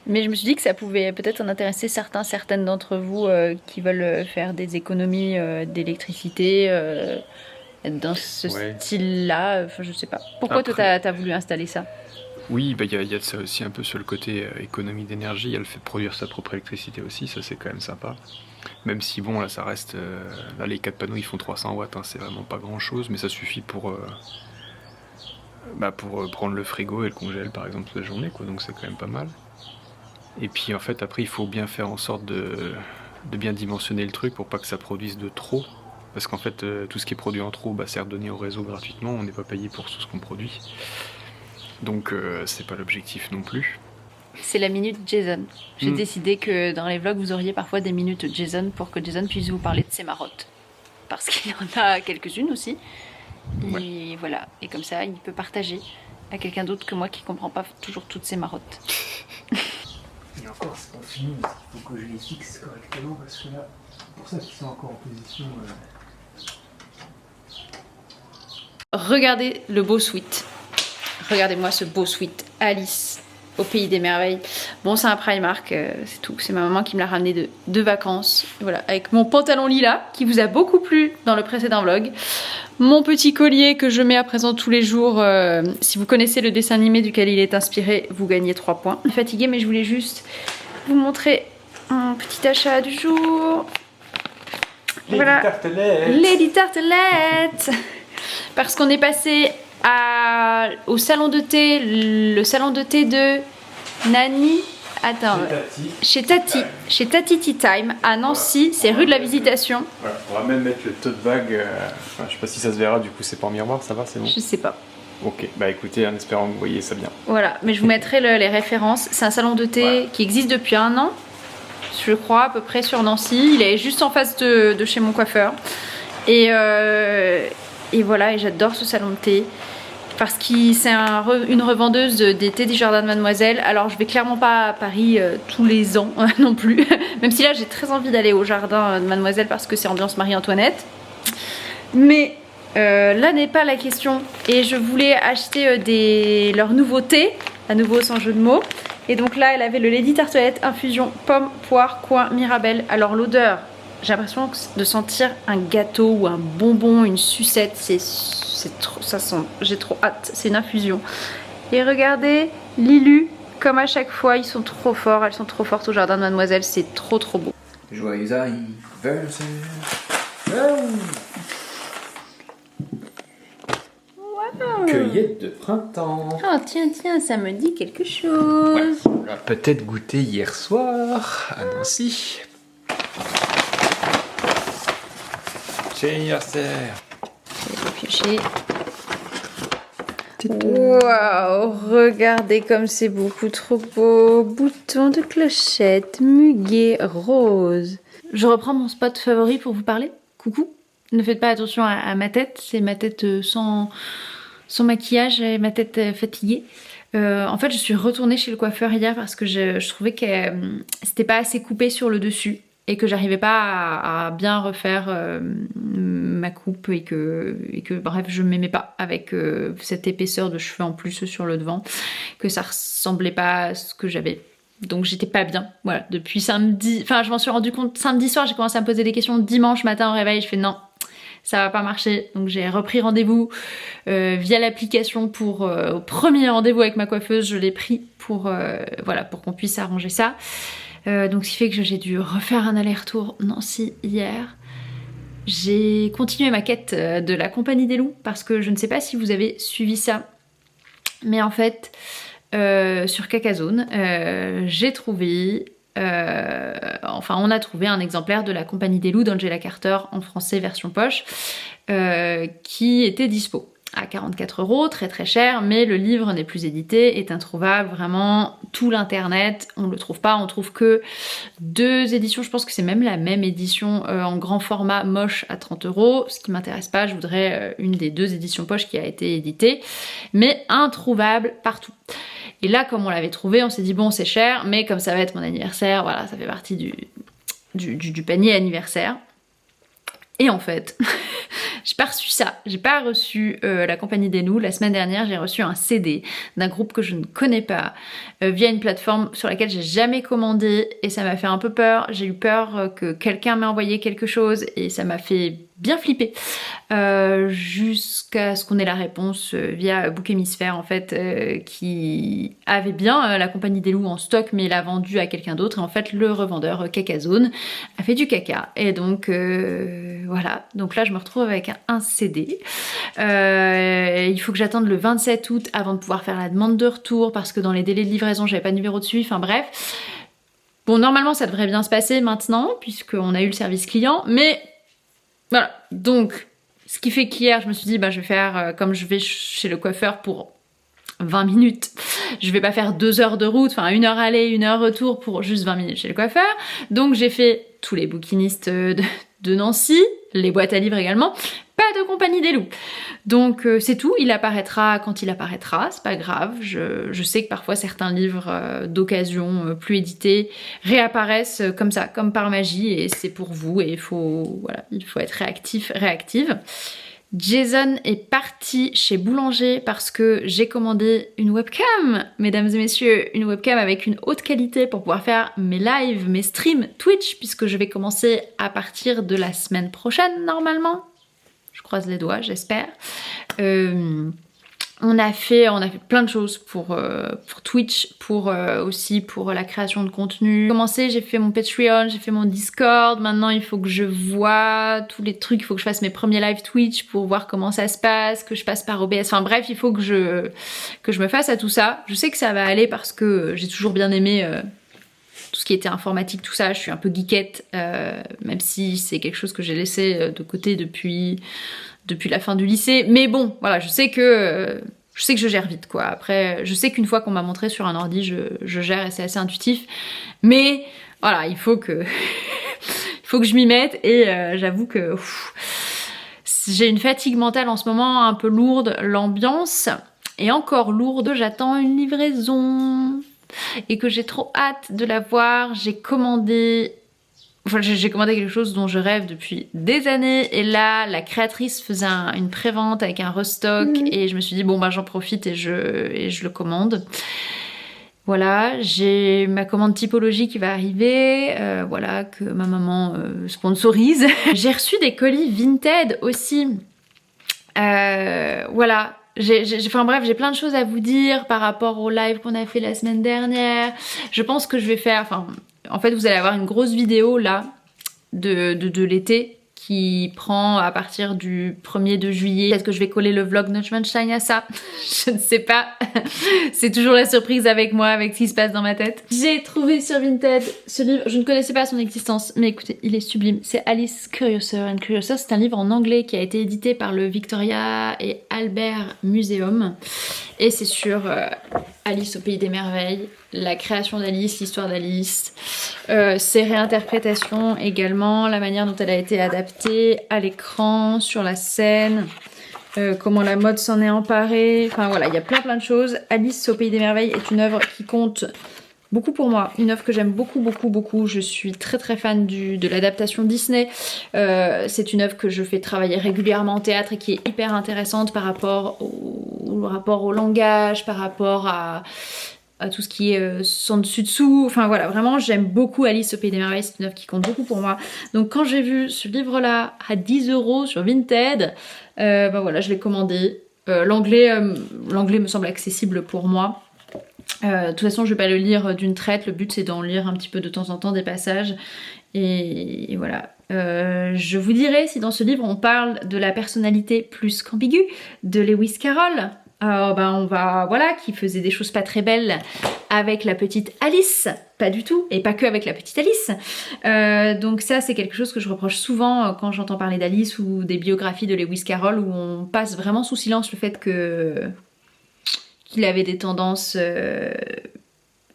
Mais je me suis dit que ça pouvait peut-être en intéresser certaines d'entre vous qui veulent faire des économies d'électricité dans ce style-là. Enfin, je sais pas. Pourquoi toi t'as voulu installer ça? Oui, il y a de ça aussi un peu sur le côté économie d'énergie. Il y a le fait de produire sa propre électricité aussi, ça c'est quand même sympa. Même si bon, là ça reste... là les 4 panneaux ils font 300 watts, hein, c'est vraiment pas grand chose, mais ça suffit pour prendre le frigo et le congèle par exemple toute la journée, quoi, donc c'est quand même pas mal. Et puis en fait après il faut bien faire en sorte de bien dimensionner le truc pour pas que ça produise de trop, parce qu'en fait tout ce qui est produit en trop c'est redonné au réseau gratuitement, on n'est pas payé pour tout ce qu'on produit, donc c'est pas l'objectif non plus. C'est la minute Jason. J'ai décidé que dans les vlogs vous auriez parfois des minutes Jason pour que Jason puisse vous parler de ses marottes, parce qu'il y en a quelques-unes aussi. Et voilà, et comme ça il peut partager à quelqu'un d'autre que moi qui comprend pas toujours toutes ces marottes. Et encore c'est pas fini, parce qu'il faut que je les fixe correctement, parce que là, c'est pour ça qu'ils sont encore en position... Regardez le beau sweat. Regardez-moi ce beau sweat Alice au pays des merveilles. Bon, c'est un Primark, c'est tout. C'est ma maman qui me l'a ramené de vacances. Voilà, avec mon pantalon lilas qui vous a beaucoup plu dans le précédent vlog. Mon petit collier que je mets à présent tous les jours. Si vous connaissez le dessin animé duquel il est inspiré, vous gagnez 3 points. Je suis fatiguée, mais je voulais juste vous montrer un petit achat du jour. Voilà. Lady Tartelette. Parce qu'on est passé au salon de thé, le salon de thé de Nani. Attends, chez Tati Tea Time à Nancy, c'est rue de la Visitation. Voilà, on va même mettre le tote bag. Je sais pas si ça se verra, du coup c'est pas en miroir, ça va, c'est bon? Je sais pas. Ok, bah écoutez, en espérant que vous voyez ça bien. Voilà, mais je vous mettrai les références. C'est un salon de thé qui existe depuis 1 an, je crois, à peu près sur Nancy. Il est juste en face de chez mon coiffeur. Et voilà, et j'adore ce salon de thé. Parce que c'est une revendeuse des thés du jardin de Mademoiselle. Alors je vais clairement pas à Paris tous les ans non plus. Même si là j'ai très envie d'aller au jardin de Mademoiselle parce que c'est ambiance Marie-Antoinette. Mais là n'est pas la question. Et je voulais acheter leurs nouveaux thés, à nouveau sans jeu de mots. Et donc là elle avait le Lady Tartelette infusion pomme, poire, coin, mirabelle. Alors l'odeur, j'ai l'impression de sentir un gâteau ou un bonbon, une sucette. Ça sent, j'ai trop hâte, c'est une infusion. Et regardez, Lilu, comme à chaque fois, ils sont trop forts, elles sont trop fortes au jardin de Mademoiselle, c'est trop beau. Joyeux anniversaire. Wow. Cueillette de printemps. Oh tiens, ça me dit quelque chose. On l'a peut-être goûté hier soir à Nancy. Joyeux anniversaire. Piocher. Waouh, regardez comme c'est beaucoup trop beau. Bouton de clochette, muguet, rose. Je reprends mon spot favori pour vous parler. Coucou. Ne faites pas attention à ma tête, c'est ma tête sans maquillage et ma tête fatiguée. En fait, je suis retournée chez le coiffeur hier parce que je trouvais que c'était pas assez coupé sur le dessus et que j'arrivais pas à bien refaire ma coupe et que bref, je m'aimais pas avec cette épaisseur de cheveux en plus sur le devant, que ça ressemblait pas à ce que j'avais. Donc j'étais pas bien, voilà, depuis samedi, enfin je m'en suis rendu compte samedi soir, j'ai commencé à me poser des questions dimanche matin au réveil, je fais non, ça va pas marcher, donc j'ai repris rendez-vous via l'application pour au premier rendez-vous avec ma coiffeuse, je l'ai pris pour voilà, pour qu'on puisse arranger ça. Donc ce qui fait que j'ai dû refaire un aller-retour Nancy hier. J'ai continué ma quête de la Compagnie des Loups parce que je ne sais pas si vous avez suivi ça, mais en fait sur Cacazone j'ai trouvé enfin on a trouvé un exemplaire de la Compagnie des Loups d'Angela Carter en français version poche qui était dispo à 44 €, très très cher, mais le livre n'est plus édité, est introuvable, vraiment tout l'internet, on le trouve pas, on trouve que 2 éditions, je pense que c'est même la même édition en grand format moche à 30 €, ce qui m'intéresse pas, je voudrais une des 2 éditions poche qui a été éditée, mais introuvable partout. Et là, comme on l'avait trouvé, on s'est dit bon c'est cher, mais comme ça va être mon anniversaire, voilà, ça fait partie du panier anniversaire. Et en fait, j'ai pas reçu ça, j'ai pas reçu la Compagnie des Loups. La semaine dernière, j'ai reçu un CD d'un groupe que je ne connais pas via une plateforme sur laquelle j'ai jamais commandé et ça m'a fait un peu peur. J'ai eu peur que quelqu'un m'ait envoyé quelque chose et ça m'a fait bien flipper jusqu'à ce qu'on ait la réponse via Bouc Hémisphère en fait qui avait bien la Compagnie des Loups en stock mais l'a vendu à quelqu'un d'autre et en fait le revendeur Cacazone a fait du caca et donc voilà, donc là je me retrouve avec un CD. Il faut que j'attende le 27 août avant de pouvoir faire la demande de retour parce que dans les délais de livraison j'avais pas de numéro de suivi, enfin bref. Bon normalement ça devrait bien se passer maintenant puisqu'on a eu le service client, mais voilà, donc ce qui fait qu'hier je me suis dit bah je vais faire comme je vais chez le coiffeur pour 20 minutes, je vais pas faire 2 heures de route, enfin 1 heure aller, 1 heure retour pour juste 20 minutes chez le coiffeur, donc j'ai fait tous les bouquinistes de Nancy, les boîtes à livres également, pas de Compagnie des Loups. Donc c'est tout, il apparaîtra quand il apparaîtra, c'est pas grave, je sais que parfois certains livres d'occasion plus édités réapparaissent comme ça, comme par magie et c'est pour vous et il faut être réactive. Jason est parti chez Boulanger parce que j'ai commandé une webcam, mesdames et messieurs, une webcam avec une haute qualité pour pouvoir faire mes lives, mes streams Twitch, puisque je vais commencer à partir de la semaine prochaine normalement. Je croise les doigts, j'espère. On a fait plein de choses pour Twitch, aussi pour la création de contenu. J'ai commencé, j'ai fait mon Patreon, j'ai fait mon Discord. Maintenant, il faut que je vois tous les trucs. Il faut que je fasse mes premiers live Twitch pour voir comment ça se passe, que je passe par OBS. Enfin bref, il faut que je me fasse à tout ça. Je sais que ça va aller parce que j'ai toujours bien aimé tout ce qui était informatique, tout ça. Je suis un peu geekette, même si c'est quelque chose que j'ai laissé de côté depuis la fin du lycée, mais bon, voilà, je sais que je gère vite, quoi. Après, je sais qu'une fois qu'on m'a montré sur un ordi, je gère et c'est assez intuitif, mais voilà, il faut que je m'y mette et j'avoue que j'ai une fatigue mentale en ce moment un peu lourde, l'ambiance est encore lourde, j'attends une livraison et que j'ai trop hâte de la voir, j'ai commandé quelque chose dont je rêve depuis des années et là la créatrice faisait une prévente avec un restock et je me suis dit bon bah j'en profite et je le commande. Voilà, j'ai ma commande typologie qui va arriver, voilà, que ma maman sponsorise. J'ai reçu des colis Vinted aussi. Voilà. Enfin bref, j'ai plein de choses à vous dire par rapport au live qu'on a fait la semaine dernière. Je pense que je vais faire, en fait vous allez avoir une grosse vidéo là de l'été qui prend à partir du 1er de juillet. Peut-être que je vais coller le vlog Neuschwanstein à ça. Je ne sais pas. C'est toujours la surprise avec moi, avec ce qui se passe dans ma tête. J'ai trouvé sur Vinted ce livre. Je ne connaissais pas son existence, mais écoutez, il est sublime. C'est Alice Curiouser and Curiouser. C'est un livre en anglais qui a été édité par le Victoria et Albert Museum. Et c'est sur Alice au Pays des Merveilles, la création d'Alice, l'histoire d'Alice, ses réinterprétations également, la manière dont elle a été adaptée à l'écran, sur la scène, comment la mode s'en est emparée, enfin voilà, il y a plein de choses. Alice au Pays des Merveilles est une œuvre qui compte beaucoup pour moi, une œuvre que j'aime beaucoup. Je suis très fan de l'adaptation Disney. C'est une œuvre que je fais travailler régulièrement en théâtre et qui est hyper intéressante par rapport au langage, par rapport à tout ce qui est sans dessus-dessous. Enfin voilà, vraiment j'aime beaucoup Alice au Pays des Merveilles, c'est une œuvre qui compte beaucoup pour moi. Donc quand j'ai vu ce livre-là à 10 € sur Vinted, bah voilà, je l'ai commandé. L'anglais me semble accessible pour moi. De toute façon, je vais pas le lire d'une traite. Le but, c'est d'en lire un petit peu de temps en temps des passages. Et voilà. Je vous dirai si dans ce livre, on parle de la personnalité plus qu'ambiguë de Lewis Carroll. Voilà, qui faisait des choses pas très belles avec la petite Alice, pas du tout, et pas que avec la petite Alice. Donc ça, c'est quelque chose que je reproche souvent quand j'entends parler d'Alice ou des biographies de Lewis Carroll, où on passe vraiment sous silence le fait qu'il avait des tendances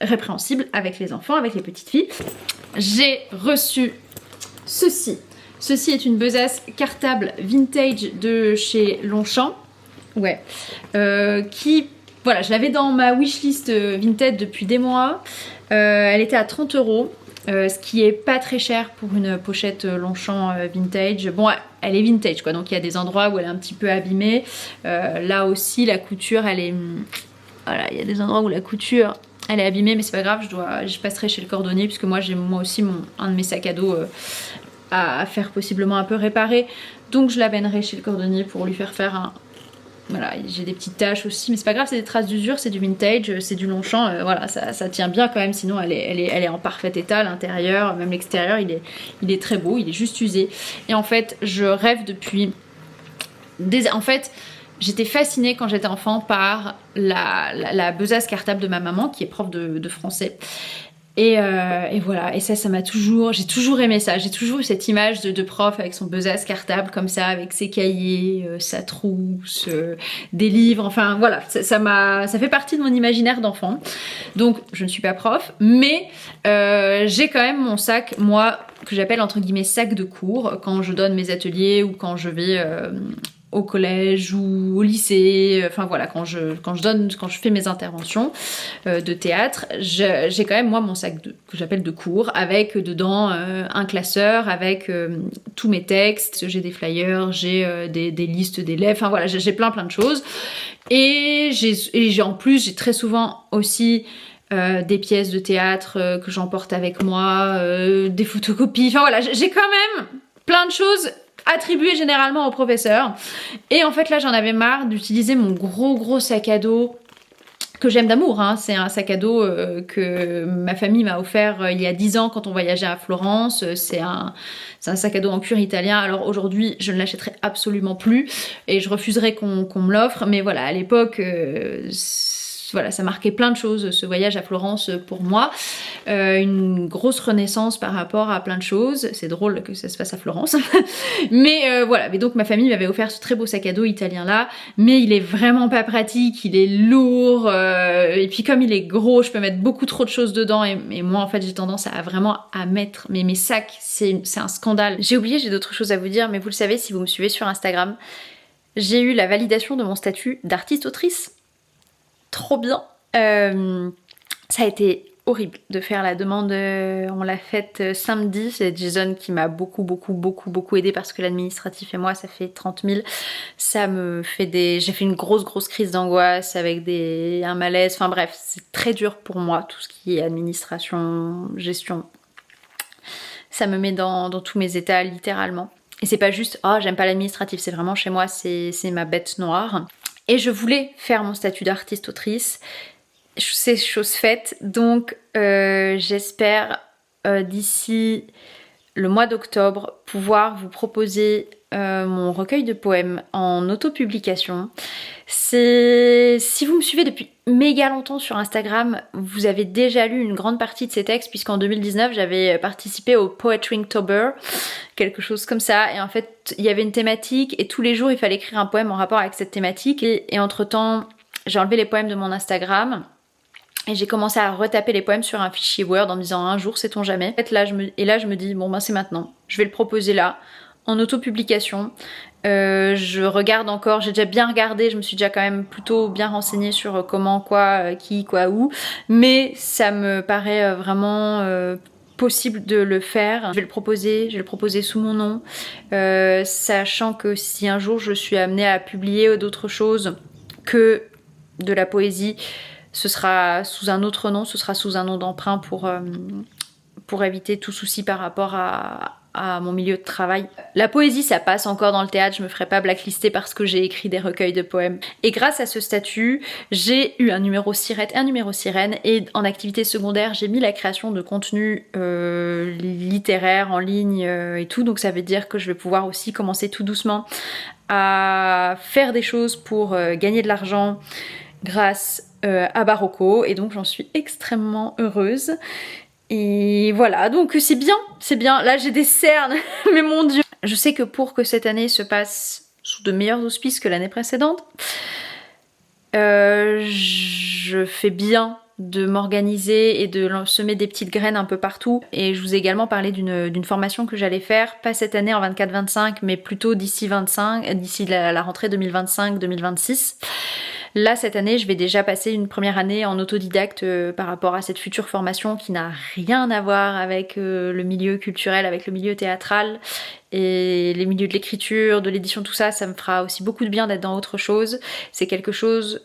répréhensibles avec les enfants, avec les petites filles. J'ai reçu ceci. Ceci est une besace cartable vintage de chez Longchamp. Ouais. Voilà, je l'avais dans ma wishlist Vinted depuis des mois. Elle était à 30 €, ce qui est pas très cher pour une pochette Longchamp vintage. Bon, elle est vintage quoi, donc il y a des endroits où elle est un petit peu abîmée. Là aussi, la couture, elle est... Voilà, il y a des endroits où la couture, elle est abîmée, mais c'est pas grave, je passerai chez le cordonnier, puisque moi j'ai moi aussi un de mes sacs à dos à faire possiblement un peu réparer. Donc je l'amènerai chez le cordonnier pour lui faire un... Voilà, j'ai des petites taches aussi, mais c'est pas grave, c'est des traces d'usure, c'est du vintage, c'est du Longchamp, voilà, ça tient bien quand même, sinon elle est en parfait état, l'intérieur, même l'extérieur, il est très beau, il est juste usé. Et en fait, je rêve depuis... En fait, j'étais fascinée quand j'étais enfant par la besace cartable de ma maman, qui est prof de français. Et voilà, et ça m'a toujours... J'ai toujours aimé ça, j'ai toujours eu cette image de prof avec son besace cartable comme ça, avec ses cahiers, sa trousse, des livres, enfin voilà, ça fait partie de mon imaginaire d'enfant. Donc je ne suis pas prof, mais j'ai quand même mon sac, moi, que j'appelle entre guillemets sac de cours, quand je donne mes ateliers ou quand je vais... au collège ou au lycée, enfin voilà, quand je fais mes interventions de théâtre, j'ai quand même moi mon sac que j'appelle de cours, avec dedans un classeur avec tous mes textes, j'ai des flyers, j'ai des listes d'élèves, enfin voilà, j'ai plein de choses. Et en plus j'ai très souvent aussi des pièces de théâtre que j'emporte avec moi, des photocopies, enfin voilà, j'ai quand même plein de choses attribué généralement au professeur. Et en fait là j'en avais marre d'utiliser mon gros sac à dos que j'aime d'amour, hein. C'est un sac à dos que ma famille m'a offert il y a 10 ans quand on voyageait à Florence. C'est un sac à dos en cuir italien. Alors aujourd'hui je ne l'achèterai absolument plus et je refuserai qu'on me l'offre, mais voilà, à l'époque voilà, ça marquait plein de choses, ce voyage à Florence pour moi. Une grosse renaissance par rapport à plein de choses. C'est drôle que ça se passe à Florence. Mais voilà, mais donc ma famille m'avait offert ce très beau sac à dos italien là. Mais il est vraiment pas pratique, il est lourd. Et puis comme il est gros, je peux mettre beaucoup trop de choses dedans. Et moi en fait j'ai tendance à vraiment à mettre... Mais mes sacs, c'est un scandale. J'ai oublié, j'ai d'autres choses à vous dire, mais vous le savez si vous me suivez sur Instagram. J'ai eu la validation de mon statut d'artiste-autrice. Trop bien. Ça a été horrible de faire la demande. On l'a faite samedi. C'est Jason qui m'a beaucoup aidé parce que l'administratif et moi ça fait 30 000. Ça me fait j'ai fait une grosse crise d'angoisse avec un malaise. Enfin bref, c'est très dur pour moi tout ce qui est administration, gestion. Ça me met dans tous mes états littéralement. Et c'est pas juste oh j'aime pas l'administratif, c'est vraiment chez moi, c'est ma bête noire. Et je voulais faire mon statut d'artiste-autrice, c'est chose faite, donc j'espère d'ici le mois d'octobre, pouvoir vous proposer mon recueil de poèmes en autopublication. Si vous me suivez depuis méga longtemps sur Instagram, vous avez déjà lu une grande partie de ces textes, puisqu'en 2019 j'avais participé au Poetry Inktober, quelque chose comme ça, et en fait il y avait une thématique et tous les jours il fallait écrire un poème en rapport avec cette thématique, et entre temps j'ai enlevé les poèmes de mon Instagram et j'ai commencé à retaper les poèmes sur un fichier Word en me disant un jour sait-on jamais. En fait, là je me dis bon ben c'est maintenant, je vais le proposer là en autopublication. Je regarde encore, j'ai déjà bien regardé, je me suis déjà quand même plutôt bien renseignée sur comment, quoi, qui, quoi, où, mais ça me paraît vraiment possible de le faire. Je vais le proposer sous mon nom, sachant que si un jour je suis amenée à publier d'autres choses que de la poésie, ce sera sous un autre nom, ce sera sous un nom d'emprunt pour éviter tout souci par rapport à mon milieu de travail. La poésie, ça passe encore dans le théâtre, je me ferai pas blacklister parce que j'ai écrit des recueils de poèmes. Et grâce à ce statut, j'ai eu un numéro sirette et un numéro sirène, et en activité secondaire, j'ai mis la création de contenu littéraire en ligne et tout, donc ça veut dire que je vais pouvoir aussi commencer tout doucement à faire des choses pour gagner de l'argent grâce à Barocco, et donc j'en suis extrêmement heureuse. Et voilà, donc c'est bien. Là j'ai des cernes, mais mon Dieu. Je sais que pour que cette année se passe sous de meilleurs auspices que l'année précédente, je fais bien de m'organiser et de semer des petites graines un peu partout. Et je vous ai également parlé d'une formation que j'allais faire, pas cette année en 24-25, mais plutôt d'ici la rentrée 2025-2026. Là, cette année, je vais déjà passer une première année en autodidacte par rapport à cette future formation qui n'a rien à voir avec le milieu culturel, avec le milieu théâtral et les milieux de l'écriture, de l'édition, tout ça. Ça me fera aussi beaucoup de bien d'être dans autre chose. C'est quelque chose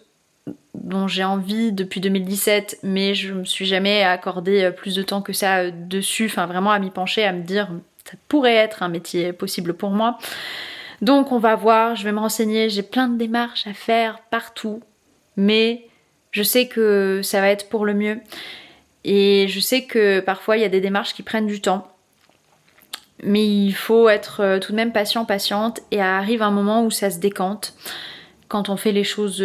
dont j'ai envie depuis 2017, mais je me suis jamais accordé plus de temps que ça dessus, enfin vraiment à m'y pencher, à me dire ça pourrait être un métier possible pour moi. Donc on va voir, je vais me renseigner, j'ai plein de démarches à faire partout, mais je sais que ça va être pour le mieux. Et je sais que parfois il y a des démarches qui prennent du temps, mais il faut être tout de même patiente, et arrive un moment où ça se décante quand on fait les choses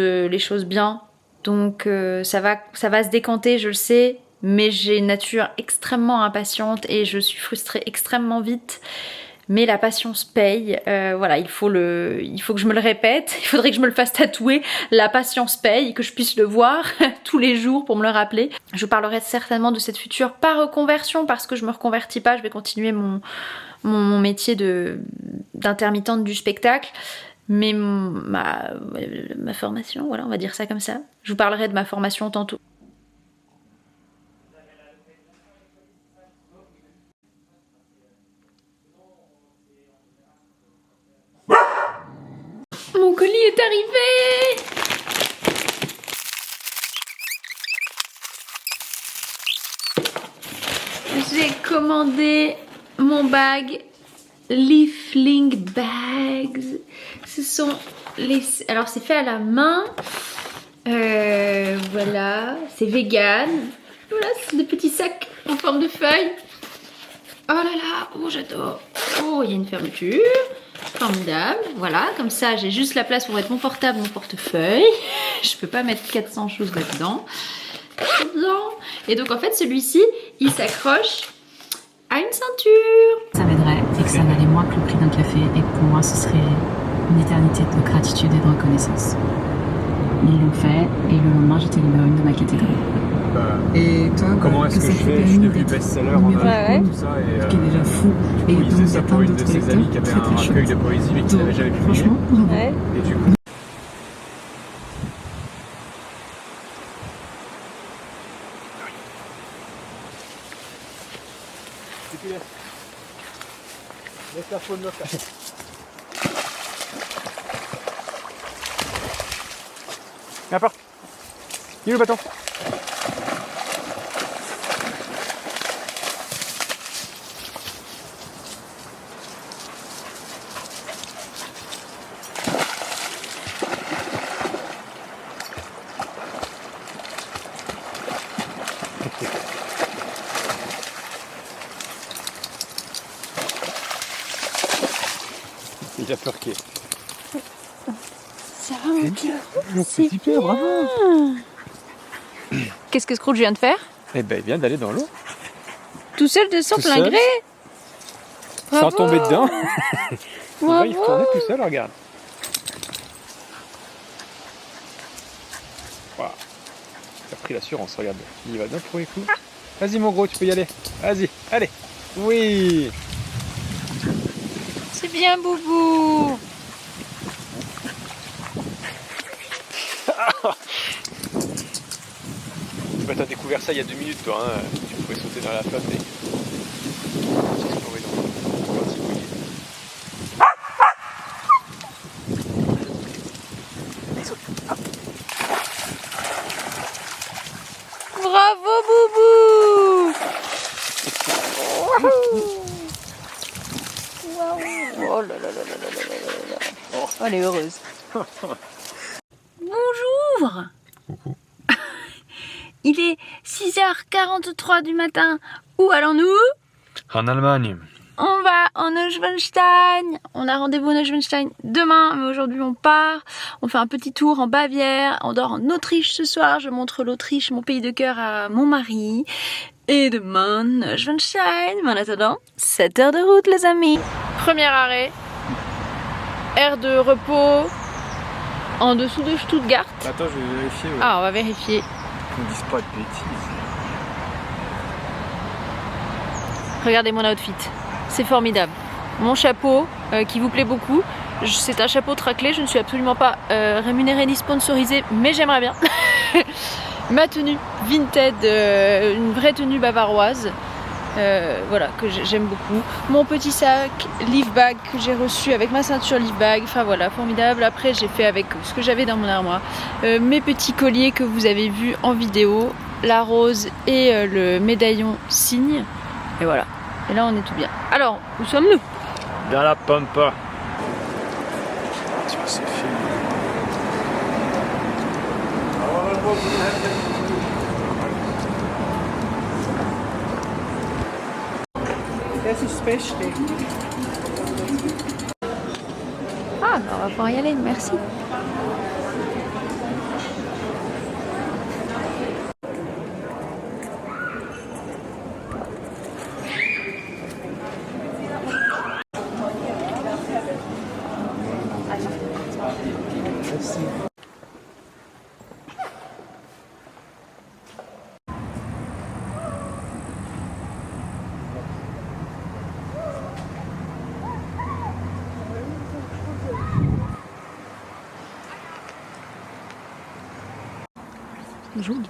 bien. Donc ça va se décanter, je le sais, mais j'ai une nature extrêmement impatiente et je suis frustrée extrêmement vite. Mais la patience paye, voilà, il faut que je me le répète, il faudrait que je me le fasse tatouer, la patience paye, que je puisse le voir tous les jours pour me le rappeler. Je vous parlerai certainement de cette future pas reconversion, parce que je me reconvertis pas, je vais continuer mon métier d'intermittente du spectacle, mais ma formation, voilà, on va dire ça comme ça. Je vous parlerai de ma formation tantôt. Mon colis est arrivé! J'ai commandé mon bag Leafling Bags. Ce sont les... Alors c'est fait à la main. Voilà, c'est vegan. Voilà, ce sont des petits sacs en forme de feuilles. Oh là là, oh j'adore. Oh, il y a une fermeture. Formidable, voilà, comme ça j'ai juste la place pour mettre mon portable, mon portefeuille. Je peux pas mettre 400 choses là-dedans. Et donc en fait celui-ci, il s'accroche à une ceinture. Ça m'aiderait et que ça valait moins que le prix d'un café, et pour moi ce serait une éternité de gratitude et de reconnaissance. Ils l'ont fait et le lendemain j'étais numéro 1 de ma catégorie. Et toi, Comment est-ce que je fais? Je suis devenu best-seller en Allemagne, tout ça. Et, ce qui est déjà fou. Et il faisait ça pour une de ses amies qui avait un recueil de poésie mais qui n'avait jamais publié. Franchement, bravo. Ouais. Et du coup, laisse la faune locale. Viens pas. Il est où le bâton? déjà peur-qué. Ça va mon petit. C'est super, bravo. Qu'est-ce que Scrooge vient de faire? Eh ben, il vient d'aller dans l'eau. Tout seul de son Tout plein seul. gré. Sans Bravo. tomber dedans. Il va y Bravo. retourner tout seul, regarde. Waouh. Il a pris l'assurance, regarde. Il y va d'un premier coup. Vas-y mon gros, tu peux y aller. Vas-y, allez. Oui. C'est bien Boubou. Bah, t'as découvert ça il y a 2 minutes toi, hein. Tu pouvais sauter dans la flotte et explorer dans l'anti-bouillie. Bravo Boubou. Oh là là là là là là là là. Oh, elle est heureuse. Bonjour. Coucou. Il est 6h43 du matin. Où allons-nous? En Allemagne. On va en Neuschwanstein. On a rendez-vous en Neuschwanstein demain, mais aujourd'hui on part. On fait un petit tour en Bavière. On dort en Autriche ce soir. Je montre l'Autriche, mon pays de cœur, à mon mari. Et demain, Neuschwanstein. Mais en attendant, 7 heures de route, les amis. Premier arrêt. Aire de repos en dessous de Stuttgart. Attends, je vais vérifier. Ah, on va vérifier. Qu'on ne dise pas de bêtises. Regardez mon outfit, c'est formidable. Mon chapeau qui vous plaît beaucoup, c'est un chapeau traclé, je ne suis absolument pas rémunérée ni sponsorisée, mais j'aimerais bien. Ma tenue Vinted, une vraie tenue bavaroise, voilà, que j'aime beaucoup. Mon petit sac Leaf Bag que j'ai reçu avec ma ceinture Leaf Bag, enfin voilà, formidable. Après j'ai fait avec ce que j'avais dans mon armoire. Mes petits colliers que vous avez vus en vidéo, la rose et le médaillon cygne. Et voilà. Et là, on est tout bien. Alors, où sommes-nous? Dans la pampa. Tu vois, c'est fait. Ah, bah, on va pouvoir y aller, merci. Joli.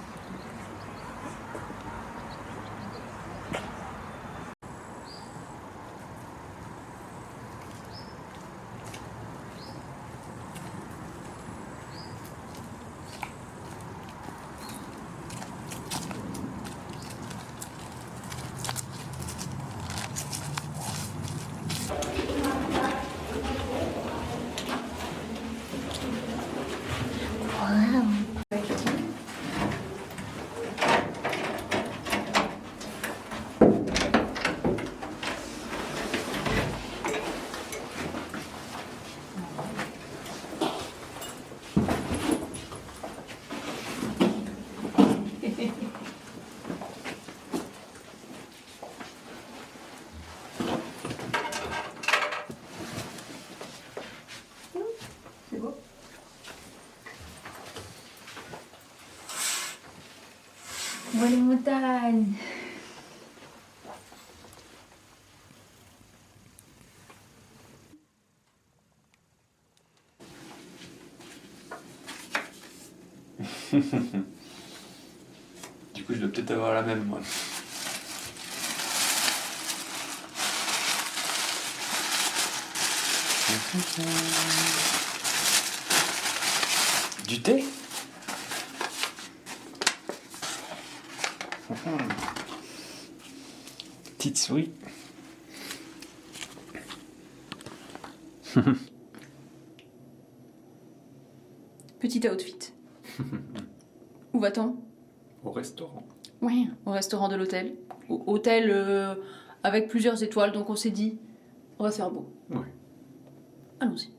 Où est les montagnes? Du coup, je dois peut-être avoir la même, moi. Du thé? Petite souris. Petit outfit. Où va-t-on? Au restaurant. Oui, au restaurant de l'hôtel. Hôtel avec plusieurs étoiles, donc on s'est dit, on va se faire beau. Oui. allons-y.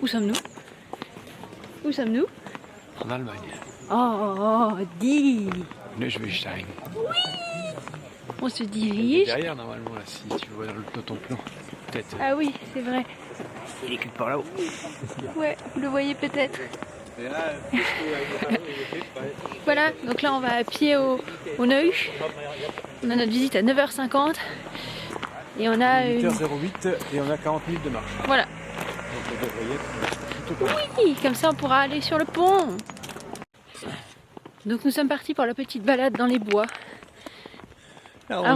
Où sommes-nous? Où sommes-nous? En Allemagne. Oh, dis! Neuschwanstein. On se dirige. Derrière, normalement, là, si tu vois dans ton plan. Peut-être. Ah oui, c'est vrai. Il est quelque part là-haut. Ouais, vous le voyez peut-être. Voilà, donc là on va à pied au Neuh. On a notre visite à 9h50. Et on a 8h08 et on a 40 minutes de marche. Voilà. Donc on devrait y être tout au long. Oui, comme ça on pourra aller sur le pont. Donc nous sommes partis pour la petite balade dans les bois. Donc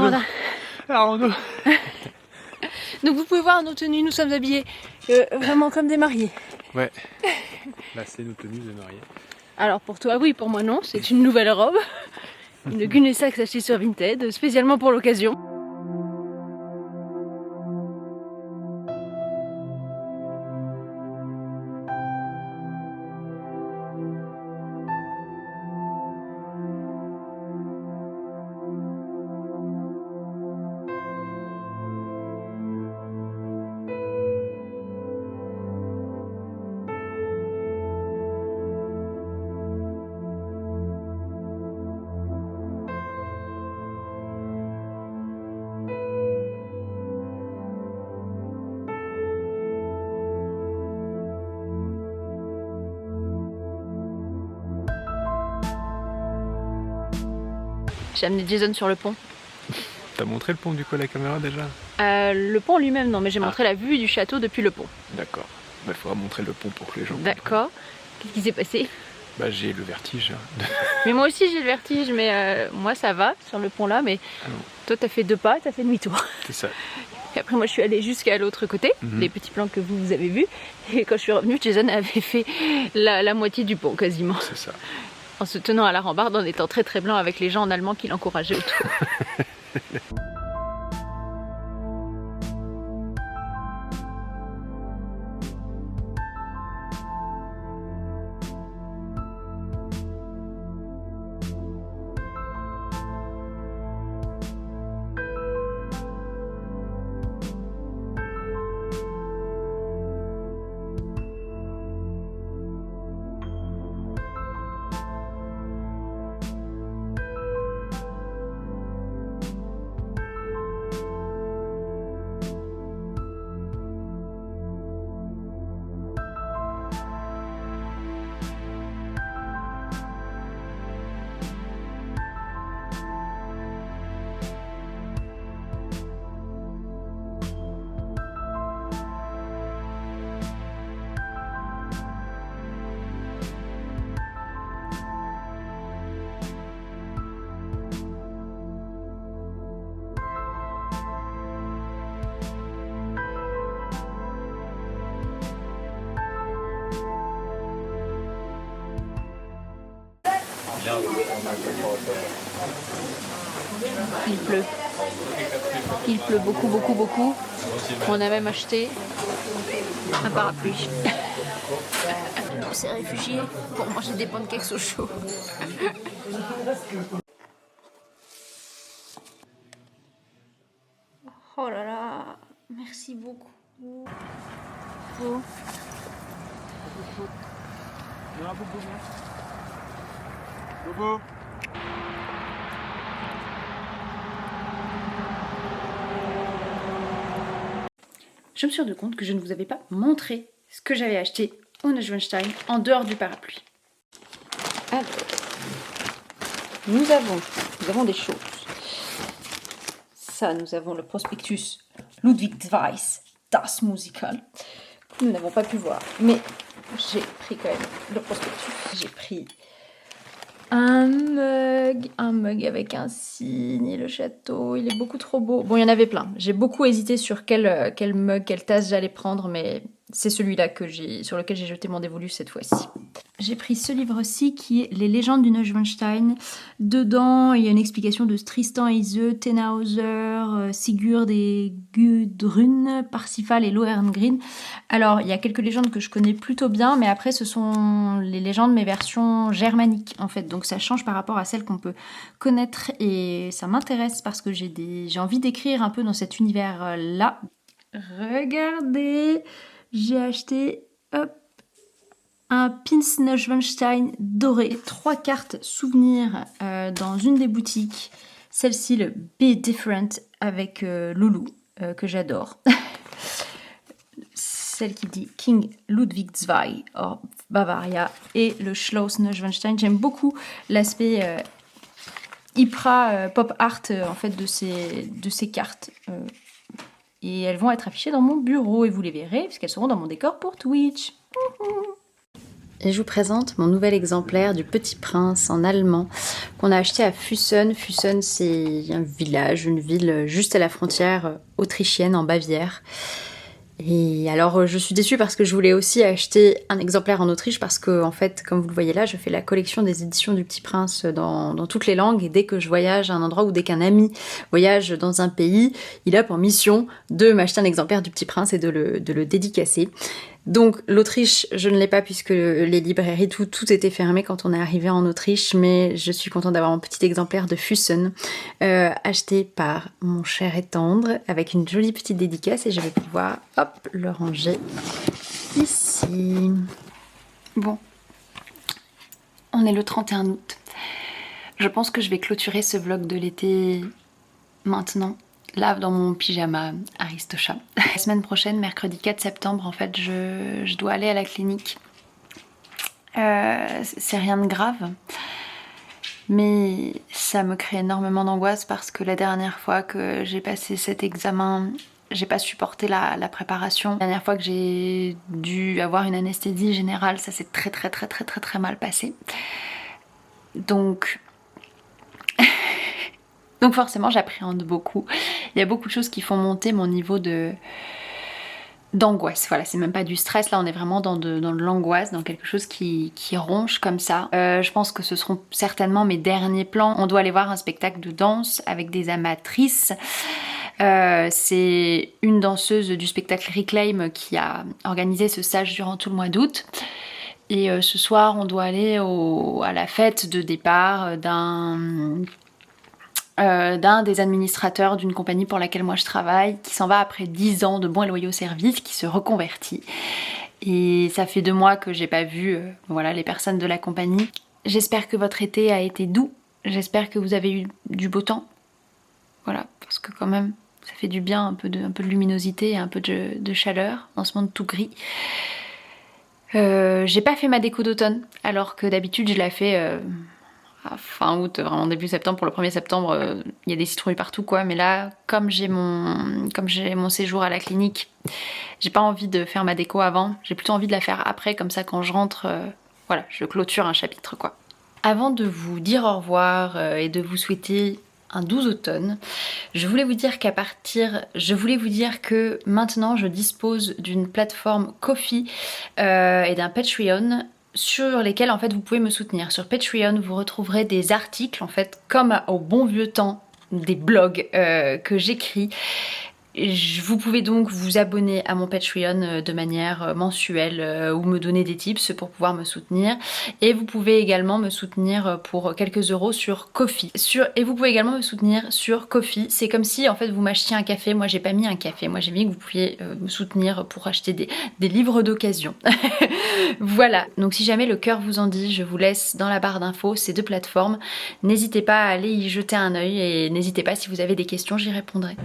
vous pouvez voir nos tenues, nous sommes habillés vraiment comme des mariés. Ouais. Là c'est nos tenues de mariés. Alors pour toi oui, pour moi non, c'est une nouvelle robe. Une Gunessac achetée sur Vinted, spécialement pour l'occasion. J'ai amené Jason sur le pont. T'as montré le pont du coup à la caméra déjà? Le pont lui-même non, mais j'ai montré la vue du château depuis le pont. D'accord. Bah, il faudra montrer le pont pour que les gens. D'accord. Qu'est-ce qui s'est passé? Bah j'ai le vertige. Mais moi aussi j'ai le vertige, mais moi ça va sur le pont là, mais toi t'as fait 2 pas, t'as fait demi-tour. C'est ça. Et après moi je suis allée jusqu'à l'autre côté, les petits plans que vous avez vus, et quand je suis revenue, Jason avait fait la moitié du pont quasiment. C'est ça. En se tenant à la rambarde, en étant très très blanc avec les gens en allemand qui l'encourageaient autour. Il pleut. Il pleut beaucoup, beaucoup, beaucoup. On a même acheté un parapluie. Pour ces réfugiés, pour manger des pancakes au chaud. Oh là là, merci beaucoup. Oh. Bobo. Je me suis rendu compte que je ne vous avais pas montré ce que j'avais acheté au Neuschwanstein en dehors du parapluie. Alors, nous avons des choses. Ça, nous avons le prospectus Ludwig Weiss, Das Musical. Nous n'avons pas pu voir, mais j'ai pris quand même le prospectus. J'ai pris un mug avec un signe et le château, il est beaucoup trop beau. Bon, il y en avait plein. J'ai beaucoup hésité sur quel mug, quelle tasse j'allais prendre, mais c'est celui-là sur lequel j'ai jeté mon dévolu cette fois-ci. J'ai pris ce livre-ci qui est Les légendes du Neuschwanstein. Dedans, il y a une explication de Tristan et Iseult, Tannhäuser, Sigurd et Gudrun, Parsifal et Lohengrin. Alors, il y a quelques légendes que je connais plutôt bien, mais après, ce sont les légendes, mais versions germaniques, en fait. Donc, ça change par rapport à celles qu'on peut connaître et ça m'intéresse parce que j'ai envie d'écrire un peu dans cet univers-là. Regardez, j'ai acheté, un pins Neuschwanstein doré, 3 cartes souvenirs dans une des boutiques. Celle-ci, le Be Different avec Loulou, que j'adore. Celle qui dit King Ludwig II, or Bavaria, et le Schloss Neuschwanstein. J'aime beaucoup l'aspect hyper pop art en fait de ces cartes. Et elles vont être affichées dans mon bureau et vous les verrez puisqu'elles seront dans mon décor pour Twitch. Et je vous présente mon nouvel exemplaire du Petit Prince en allemand qu'on a acheté à Füssen. Füssen, c'est un village, une ville juste à la frontière autrichienne en Bavière. Et alors je suis déçue parce que je voulais aussi acheter un exemplaire en Autriche parce que en fait, comme vous le voyez là, je fais la collection des éditions du Petit Prince dans toutes les langues et dès que je voyage à un endroit ou dès qu'un ami voyage dans un pays, il a pour mission de m'acheter un exemplaire du Petit Prince et de le dédicacer. Donc l'Autriche, je ne l'ai pas puisque les librairies, tout était fermé quand on est arrivé en Autriche, mais je suis contente d'avoir un petit exemplaire de Füssen acheté par mon cher et tendre avec une jolie petite dédicace et je vais pouvoir le ranger ici. Bon, on est le 31 août. Je pense que je vais clôturer ce vlog de l'été maintenant. Là, dans mon pyjama Aristocha. La semaine prochaine, mercredi 4 septembre, en fait, je dois aller à la clinique. C'est rien de grave, mais ça me crée énormément d'angoisse parce que la dernière fois que j'ai passé cet examen, j'ai pas supporté la préparation. La dernière fois que j'ai dû avoir une anesthésie générale, ça s'est très mal passé. Donc forcément j'appréhende beaucoup. Il y a beaucoup de choses qui font monter mon niveau d'angoisse. Voilà, c'est même pas du stress, là on est vraiment dans de l'angoisse, dans quelque chose qui ronge comme ça. Je pense que ce seront certainement mes derniers plans. On doit aller voir un spectacle de danse avec des amatrices. C'est une danseuse du spectacle Reclaim qui a organisé ce stage durant tout le mois d'août. Et ce soir on doit aller à la fête de départ d'un des administrateurs d'une compagnie pour laquelle moi je travaille, qui s'en va après 10 ans de bons et loyaux services, qui se reconvertit. Et ça fait 2 mois que j'ai pas vu les personnes de la compagnie. J'espère que votre été a été doux, j'espère que vous avez eu du beau temps. Voilà, parce que quand même, ça fait du bien, un peu de luminosité et un peu de chaleur dans ce monde tout gris. J'ai pas fait ma déco d'automne, alors que d'habitude je la fais... fin août, vraiment début septembre. Pour le 1er septembre, il y a des citrouilles partout quoi, mais là comme j'ai mon séjour à la clinique, j'ai pas envie de faire ma déco avant, j'ai plutôt envie de la faire après, comme ça quand je rentre, je clôture un chapitre quoi. Avant de vous dire au revoir et de vous souhaiter un doux automne, je voulais vous dire que maintenant je dispose d'une plateforme Ko-fi et d'un Patreon sur lesquels en fait vous pouvez me soutenir. Sur Patreon vous retrouverez des articles en fait comme au bon vieux temps, des blogs que j'écris. Vous pouvez donc vous abonner à mon Patreon de manière mensuelle ou me donner des tips pour pouvoir me soutenir. Et vous pouvez également me soutenir pour quelques euros sur Ko-fi. Et vous pouvez également me soutenir sur Ko-fi. C'est comme si en fait vous m'achetiez un café. Moi j'ai pas mis un café. Moi j'ai mis que vous pouviez me soutenir pour acheter des livres d'occasion. Voilà. Donc si jamais le cœur vous en dit, je vous laisse dans la barre d'infos ces 2 plateformes. N'hésitez pas à aller y jeter un œil et n'hésitez pas si vous avez des questions, j'y répondrai.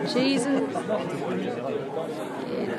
Jason. Et là.